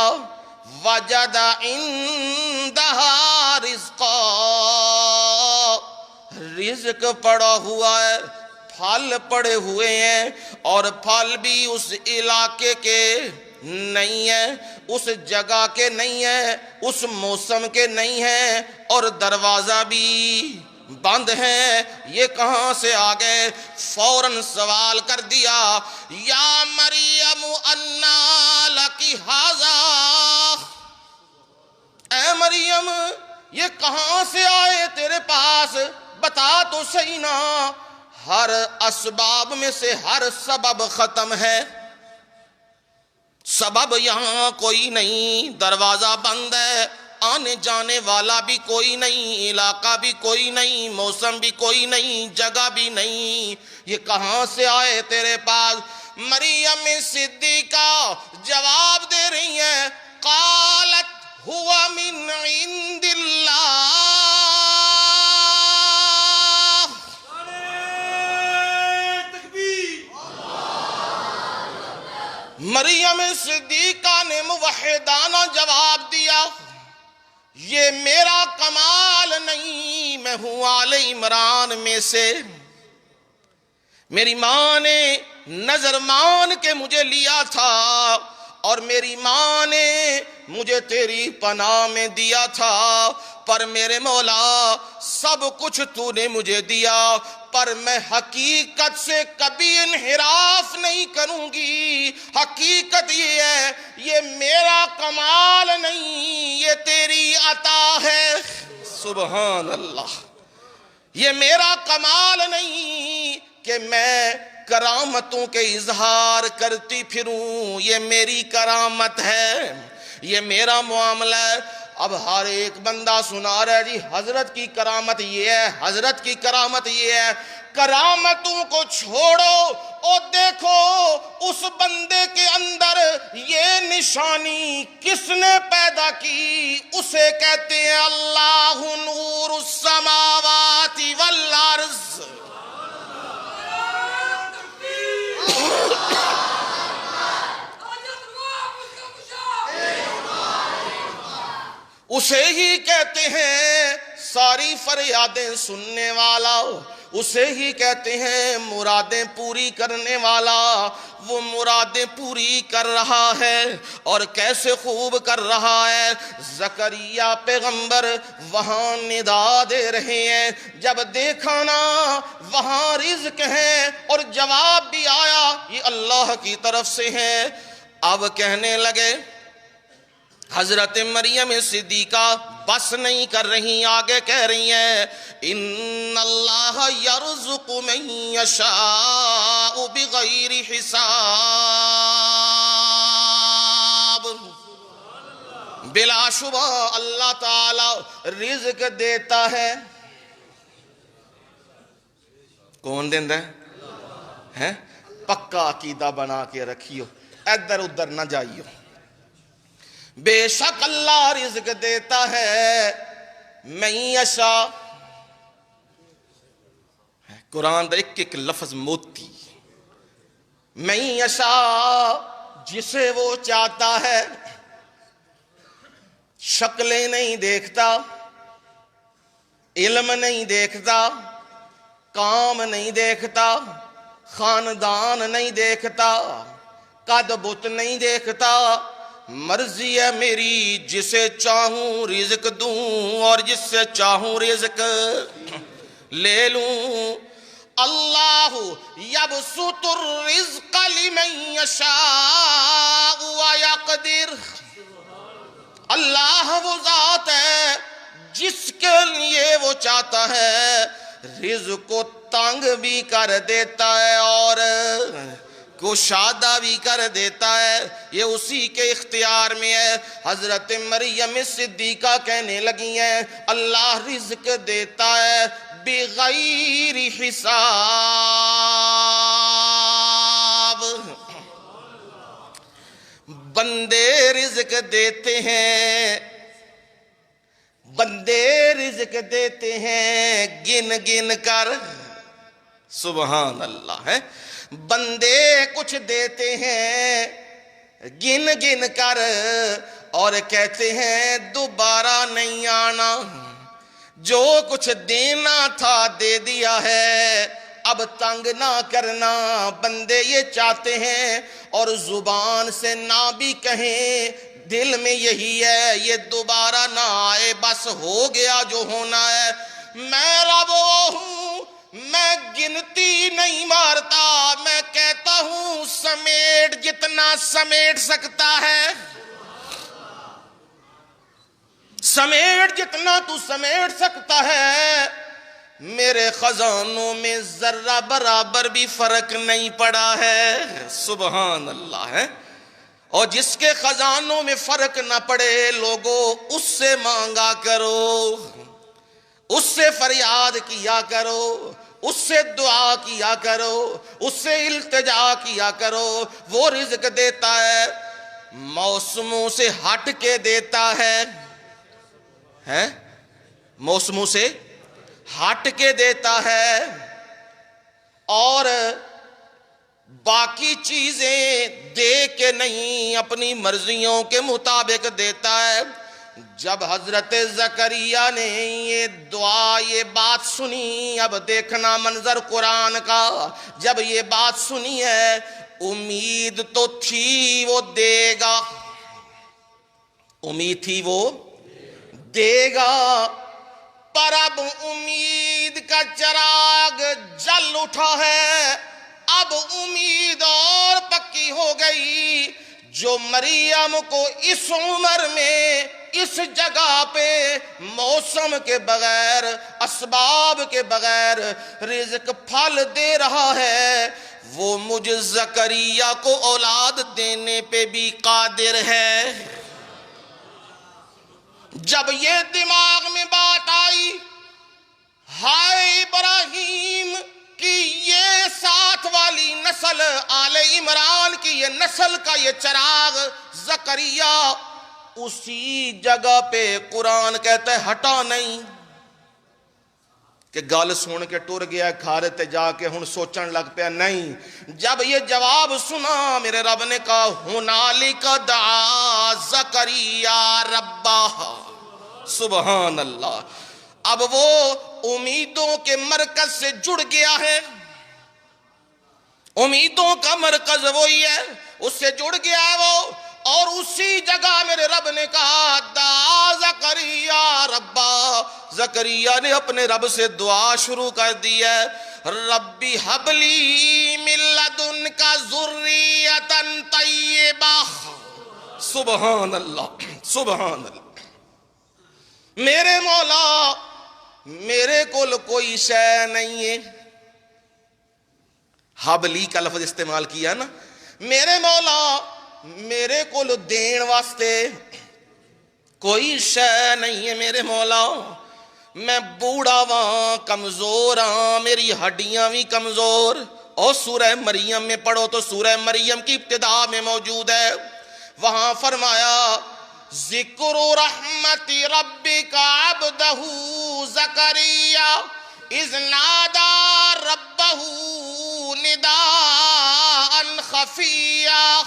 وجد عندہا رزقا، رزق پڑا ہوا ہے، پھل پڑے ہوئے ہیں، اور پھل بھی اس علاقے کے نہیں ہیں، اس جگہ کے نہیں ہیں، اس موسم کے نہیں ہیں، اور دروازہ بھی بند ہیں، یہ کہاں سے آ گئے؟ فوراً سوال کر دیا یا مریم انا لکی ھذا، اے مریم یہ کہاں سے آئے تیرے پاس، بتا تو صحیح نا۔ ہر اسباب میں سے ہر سبب ختم ہے، سبب یہاں کوئی نہیں، دروازہ بند ہے، آنے جانے والا بھی کوئی نہیں، علاقہ بھی کوئی نہیں، موسم بھی کوئی نہیں، جگہ بھی نہیں، یہ کہاں سے آئے تیرے پاس؟ مریم صدیقہ جواب دے رہی ہیں، قالت ہوا من عند اللہ، مریم صدیقہ نے موحدانہ جواب دیا، یہ میرا کمال نہیں، میں ہوں آل عمران میں سے، میری ماں نے نظر مان کے مجھے لیا تھا، اور میری ماں نے مجھے تیری پناہ میں دیا تھا، پر میرے مولا سب کچھ تو نے مجھے دیا، پر میں حقیقت سے کبھی انحراف نہیں کروں گی، حقیقت یہ ہے یہ میرا کمال نہیں، یہ تیری عطا ہے، سبحان اللہ، یہ میرا کمال نہیں کہ میں کرامتوں کے اظہار کرتی پھروں، یہ میری کرامت ہے، یہ میرا معاملہ ہے۔ اب ہر ایک بندہ سنا رہا ہے جی حضرت کی کرامت یہ ہے، حضرت کی کرامت یہ ہے، کرامتوں کو چھوڑو اور دیکھو اس بندے کے اندر یہ نشانی کس نے پیدا کی، اسے کہتے ہیں اللہ نور السماوات والارض، اسے ہی کہتے ہیں ساری فریادیں سننے والا، اسے ہی کہتے ہیں مرادیں پوری کرنے والا، وہ مرادیں پوری کر رہا ہے، اور کیسے خوب کر رہا ہے۔ زکریا پیغمبر وہاں ندا دے رہے ہیں، جب دیکھا نا وہاں رزق ہے اور جواب بھی آیا یہ اللہ کی طرف سے ہے، اب کہنے لگے، حضرت مریم صدیقہ بس نہیں کر رہی، آگے کہہ رہی ہیں ان اللہ یرزق من یشاء بغیر حساب، بلا شبہ اللہ تعالی رزق دیتا ہے، کون دیندہ ہے؟ پکا عقیدہ بنا کے رکھیو، ادھر ادھر نہ جائیو، بے شک اللہ رزق دیتا ہے، من یشاء، قرآن دا ایک ایک لفظ موتی، من یشاء جسے وہ چاہتا ہے، شکلیں نہیں دیکھتا، علم نہیں دیکھتا، کام نہیں دیکھتا، خاندان نہیں دیکھتا، قد بت نہیں دیکھتا، مرضی ہے میری جسے چاہوں رزق دوں اور جس سے چاہوں رزق لے لوں، اللہ یبسط الرزق لمن یشاء ویقدر، اللہ وہ ذات ہے جس کے لیے وہ چاہتا ہے رزق کو تنگ بھی کر دیتا ہے اور کشادہ بھی کر دیتا ہے، یہ اسی کے اختیار میں ہے۔ حضرت مریم صدیقہ کہنے لگی ہیں اللہ رزق دیتا ہے بغیر حساب۔ بندے رزق دیتے ہیں، بندے رزق دیتے ہیں گن گن کر، سبحان اللہ ہے، بندے کچھ دیتے ہیں گن گن کر اور کہتے ہیں دوبارہ نہیں آنا، جو کچھ دینا تھا دے دیا ہے، اب تنگ نہ کرنا۔ بندے یہ چاہتے ہیں اور زبان سے نہ بھی کہیں، دل میں یہی ہے یہ دوبارہ نہ آئے، بس ہو گیا جو ہونا ہے۔ میں رب وہ ہوں، میں گنتی نہیں مارتا، میں کہتا ہوں سمیٹ جتنا سمیٹ سکتا ہے، سمیٹ جتنا تو سمیٹ سکتا ہے۔ میرے خزانوں میں ذرہ برابر بھی فرق نہیں پڑا ہے، سبحان اللہ ہے۔ اور جس کے خزانوں میں فرق نہ پڑے لوگوں، اس سے مانگا کرو، اس سے فریاد کیا کرو، اس سے دعا کیا کرو، اس سے التجا کیا کرو، وہ رزق دیتا ہے، موسموں سے ہٹ کے دیتا ہے، موسموں سے ہٹ کے دیتا ہے، اور باقی چیزیں دے کے نہیں، اپنی مرضیوں کے مطابق دیتا ہے۔ جب حضرت زکریا نے یہ دعا، یہ بات سنی، اب دیکھنا منظر قرآن کا، جب یہ بات سنی ہے امید تو تھی وہ دے گا، امید تھی وہ دے گا، پر اب امید کا چراغ جل اٹھا ہے، اب امید اور پکی ہو گئی۔ جو مریم کو اس عمر میں اس جگہ پہ موسم کے بغیر، اسباب کے بغیر رزق پھل دے رہا ہے، وہ مجھ زکریا کو اولاد دینے پہ بھی قادر ہے۔ جب یہ دماغ میں بات آئی، ہائے ابراہیم کی یہ ساتھ والی نسل، آل عمران کی یہ نسل کا یہ چراغ زکریا، اسی جگہ پہ قرآن کہتا ہے ہٹا نہیں کہ گل سن کے ٹر گیا کھارے تے جا کے ہن سوچن لگ پیا، نہیں، جب یہ جواب سنا میرے رب نے کہا ہنالک دعا زکریا ربہ، سبحان اللہ۔ اب وہ امیدوں کے مرکز سے جڑ گیا ہے، امیدوں کا مرکز وہی ہے، اس سے جڑ گیا ہے وہ، اور اسی جگہ میرے رب نے کہا دعا زکریا ربا، زکریا نے اپنے رب سے دعا شروع کر دی ہے، ربی حبلی من لدنک ذریۃ طیبہ، سبحان اللہ، سبحان اللہ۔ میرے مولا، میرے کول کوئی شے نہیں ہے، حبلی کا لفظ استعمال کیا نا، میرے مولا میرے کول دین واسطے کوئی شے نہیں ہے میرے مولا، میں بوڑھا واں، کمزور ہاں، میری ہڈیاں بھی کمزور۔ اور سورہ مریم میں پڑھو تو سورہ مریم کی ابتدا میں موجود ہے، وہاں فرمایا ذکر رحمت ربک عبدہ زکریا اذ نادى ربه نداء خفيا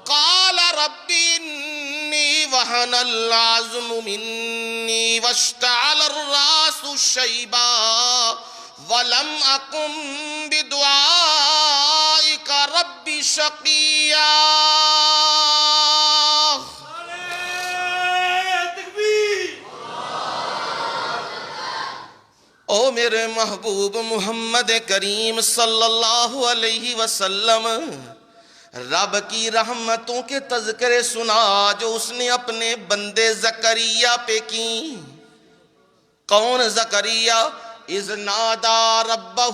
قال رب إني وهن العظم مني واشتعل الرأس شيبا ولم أكن بدعائك رب شقيا۔ او میرے محبوب محمد کریم صلی اللہ علیہ وسلم، رب کی رحمتوں کے تذکرے سنا جو اس نے اپنے بندے زکریا پہ کی۔ کون زکریا؟ اذ نادا ربہ،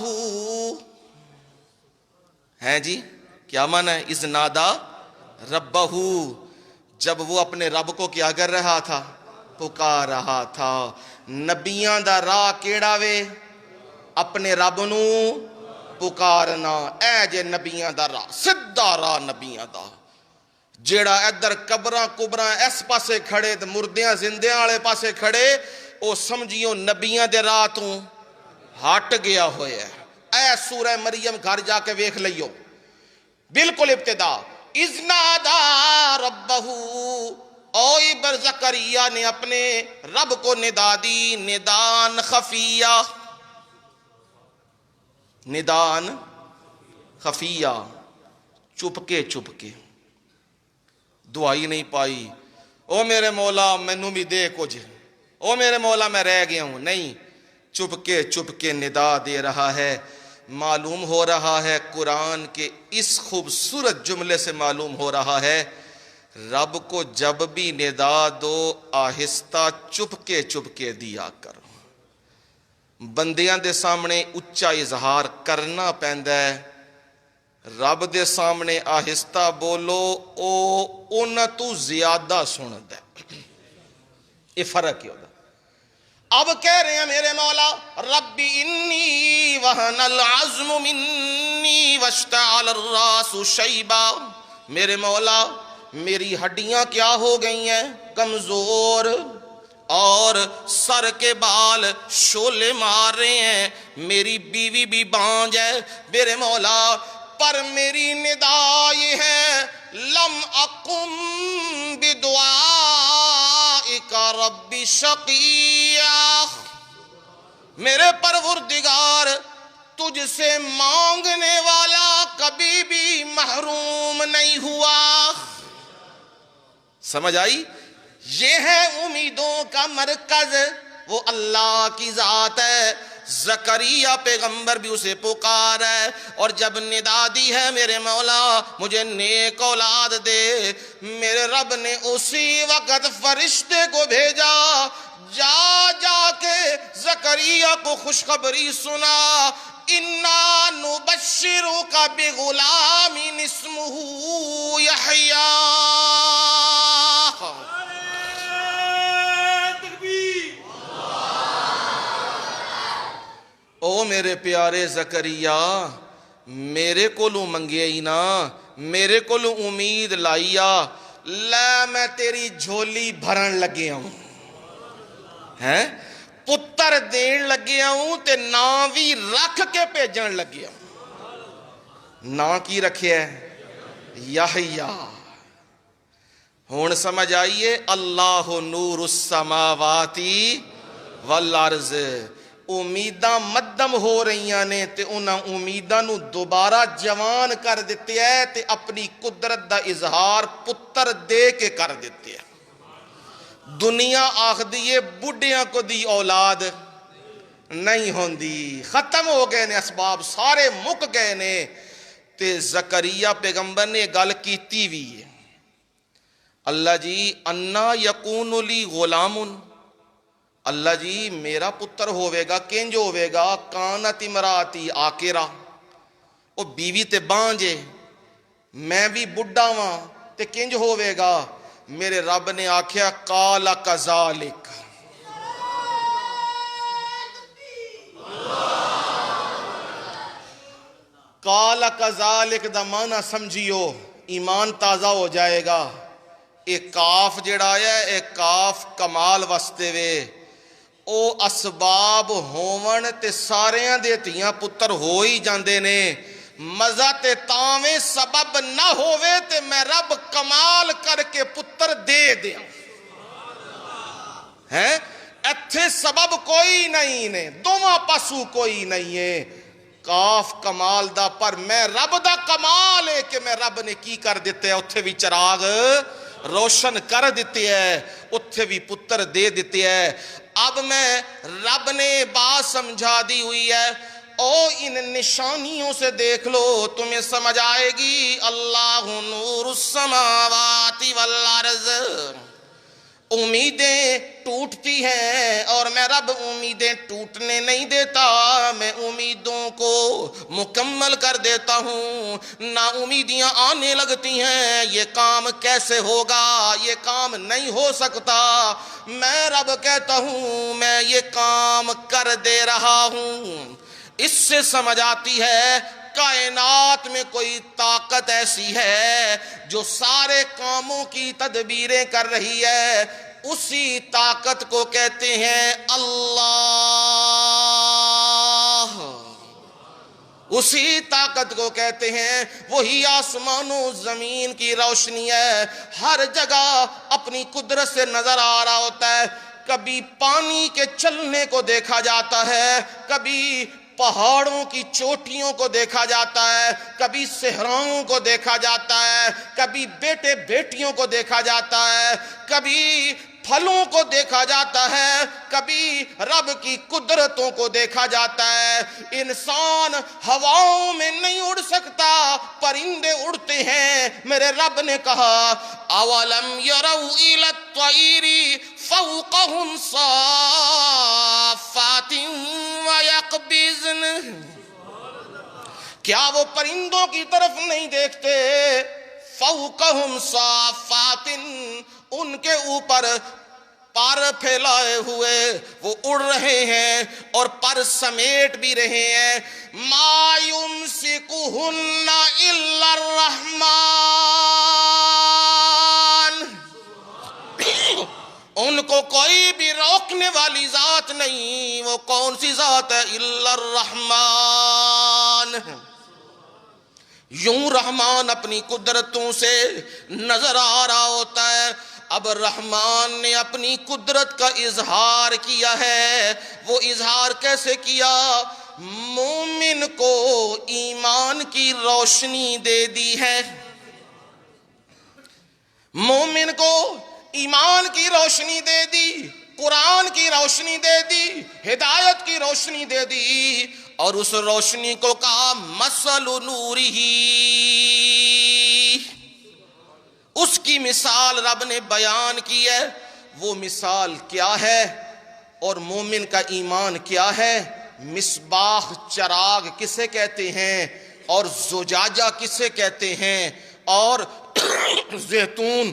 ہیں جی، کیا معنی ہے؟ اذ نادا ربہ، جب وہ اپنے رب کو کیا کر رہا تھا؟ پکار رہا تھا۔ نبیاں دا راہ کیڑا وے؟ اپنے رب نو پکارنا، اے جے نبیاں دا راہ، سدھا راہ نبیاں دا، جیڑا ادھر قبراں کبراں اس پاسے کھڑے تے مردیاں زندیاں والے پاسے کھڑے، او سمجھیو نبیاں دے راہ تو ہٹ گیا ہویا ہے۔ اے سورہ مریم گھر جا کے ویکھ لئیو، بالکل ابتدا، اذ نادا ربہ، او ابر زکریا نے اپنے رب کو ندا دی، ندان خفیہ، ندان خفیہ، چپکے چپکے، دعائی نہیں پائی، او میرے مولا مینوں بھی دے کچھ، او میرے مولا میں رہ گیا ہوں، نہیں، چپکے چپکے ندا دے رہا ہے۔ معلوم ہو رہا ہے قرآن کے اس خوبصورت جملے سے معلوم ہو رہا ہے رب کو جب بھی ندا دو آہستہ چپکے چپکے دیا کرو۔ بندیاں دے سامنے اچا اظہار کرنا پیندا ہے، رب دے سامنے آہستہ بولو، او انہاں تو زیادہ سندا ہے۔ یہ فرق ہے۔ اب کہہ رہے ہیں میرے مولا ربی انی وہن العظم منی واشتعل الراس شیبا، میرے مولا میری ہڈیاں کیا ہو گئی ہیں؟ کمزور، اور سر کے بال شولے مار رہے ہیں، میری بیوی بھی بانج ہے میرے مولا، پر میری ندا یہ ہے لم اقم بدعائک رب شقیہ، میرے پروردگار تجھ سے مانگنے والا کبھی بھی محروم نہیں ہوا۔ سمجھ آئی؟ یہ ہے امیدوں کا مرکز، وہ اللہ کی ذات ہے۔ زکریہ پیغمبر بھی اسے پکار ہے، اور جب ندا دی ہے میرے مولا مجھے نیک اولاد دے، میرے رب نے اسی وقت فرشتے کو بھیجا، جا جا کے زکریہ کو خوشخبری سنا، اِنَّا نُبَشِّرُكَ بِغُلَامٍ اسْمُهُ یحییٰ۔ او میرے پیارے زکریا، میرے کولوں منگے ہی نا، میرے کولوں امید لائیا، لے میں تیری جھولی بھرن لگیا ہوں، ہیں پتر دین لگیا ہوں تے نا بھی رکھ کے پیجن لگیا ہوں۔ نا کی رکھے ہے؟ یحییٰ۔ ہون سمجھ آئیے، اللہ نور السماواتی والارض، امیداں مدم ہو رہیاں نے تے انہاں امیداں نو دوبارہ جوان کر دیتے ہیں تے اپنی قدرت دا اظہار پتر دے کے کر دیتے ہیں۔ دنیا آخ دیئے بڑھیاں کو دی اولاد نہیں ہوندی، ختم ہو گئے نے اسباب، سارے مک گئے نے، تے زکریہ پیغمبر نے گل کیتی بھی ہے، اللہ جی انا یکون لی غلامن، اللہ جی میرا پتر ہوئے گا، کینج ہوئے گا، کانت امراتی آکرہ، او بیوی تے بانجے، میں بھی بڑھا ہاں تے کینج ہوئے گا، میرے رب نے آکھیا قال کذالک، قال کذالک دا معنی سمجھیو، ایمان تازہ ہو جائے گا۔ ایک کاف جڑا آیا ہے، ایک کاف کمال واسطے وے، او اسباب ہون تے ساریاں دے تیاں پتر ہو ہی جاندے نے، مزہ تے تاویں سبب نہ ہووے تے میں رب کمال کر کے پتر دے دیا ہیں، ایتھے سبب کوئی نہیں نے، دوواں پاسو کوئی نہیں ہے، کاف کمال دا، پر میں رب دا کمال ہے کہ میں رب نے کی کر دیتے ہیں، اتھے بھی چراغ روشن کر دیتے ہیں، اتھے بھی پتر دے دیتے ہیں۔ اب میں رب نے بات سمجھا دی ہوئی ہے، او ان نشانیوں سے دیکھ لو تمہیں سمجھ آئے گی۔ اللہ نور السماوات والارض، امیدیں ٹوٹتی ہیں اور میں رب امیدیں ٹوٹنے نہیں دیتا، میں امیدوں کو مکمل کر دیتا ہوں۔ نا امیدیاں آنے لگتی ہیں، یہ کام کیسے ہوگا، یہ کام نہیں ہو سکتا، میں رب کہتا ہوں میں یہ کام کر دے رہا ہوں۔ اس سے سمجھ آتی ہے کائنات میں کوئی طاقت ایسی ہے جو سارے کاموں کی تدبیریں کر رہی ہے، اسی طاقت کو کہتے ہیں اللہ۔ اسی طاقت کو کہتے ہیں، وہی آسمان و زمین کی روشنی ہے، ہر جگہ اپنی قدرت سے نظر آ رہا ہوتا ہے۔ کبھی پانی کے چلنے کو دیکھا جاتا ہے، کبھی پہاڑوں کی چوٹیوں کو دیکھا جاتا ہے، کبھی صحراؤں کو دیکھا جاتا ہے، کبھی بیٹے بیٹیوں کو دیکھا جاتا ہے، کبھی پھلوں کو دیکھا جاتا ہے، کبھی رب کی قدرتوں کو دیکھا جاتا ہے۔ انسان ہواؤں میں نہیں اڑ سکتا، پرندے اڑتے ہیں۔ میرے رب نے کہا اولم یروا الی الطیر فوقہم صافات ویقبضن، کیا وہ پرندوں کی طرف نہیں دیکھتے؟ فوقہم صافات، ان کے اوپر پر پھیلائے ہوئے وہ اڑ رہے ہیں اور پر سمیٹ بھی رہے ہیں۔ ما یمسکہن الا الرحمن، ان کو کوئی بھی روکنے والی ذات نہیں۔ وہ کون سی ذات ہے؟ الا الرحمن۔ یوں رحمان اپنی قدرتوں سے نظر آ رہا ہوتا ہے۔ اب رحمان نے اپنی قدرت کا اظہار کیا ہے۔ وہ اظہار کیسے کیا؟ مومن کو ایمان کی روشنی دے دی ہے، مومن کو ایمان کی روشنی دے دی، قرآن کی روشنی دے دی، ہدایت کی روشنی دے دی، اور اس روشنی کو کہا مثل نورہ، اس کی مثال رب نے بیان کی ہے۔ وہ مثال کیا ہے اور مومن کا ایمان کیا ہے؟ مصباح چراغ کسے کہتے ہیں اور زجاجہ کسے کہتے ہیں، اور زیتون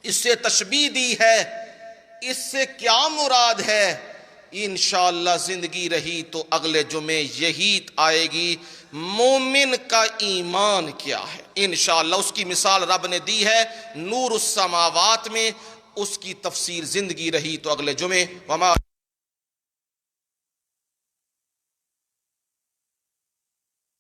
اس سے تشبیہ دی ہے، اس سے کیا مراد ہے؟ انشاءاللہ زندگی رہی تو اگلے جمعے یہی آئے گی، مومن کا ایمان کیا ہے۔ انشاءاللہ اس کی مثال رب نے دی ہے نور السماوات میں، اس کی تفسیر زندگی رہی تو اگلے جمعے۔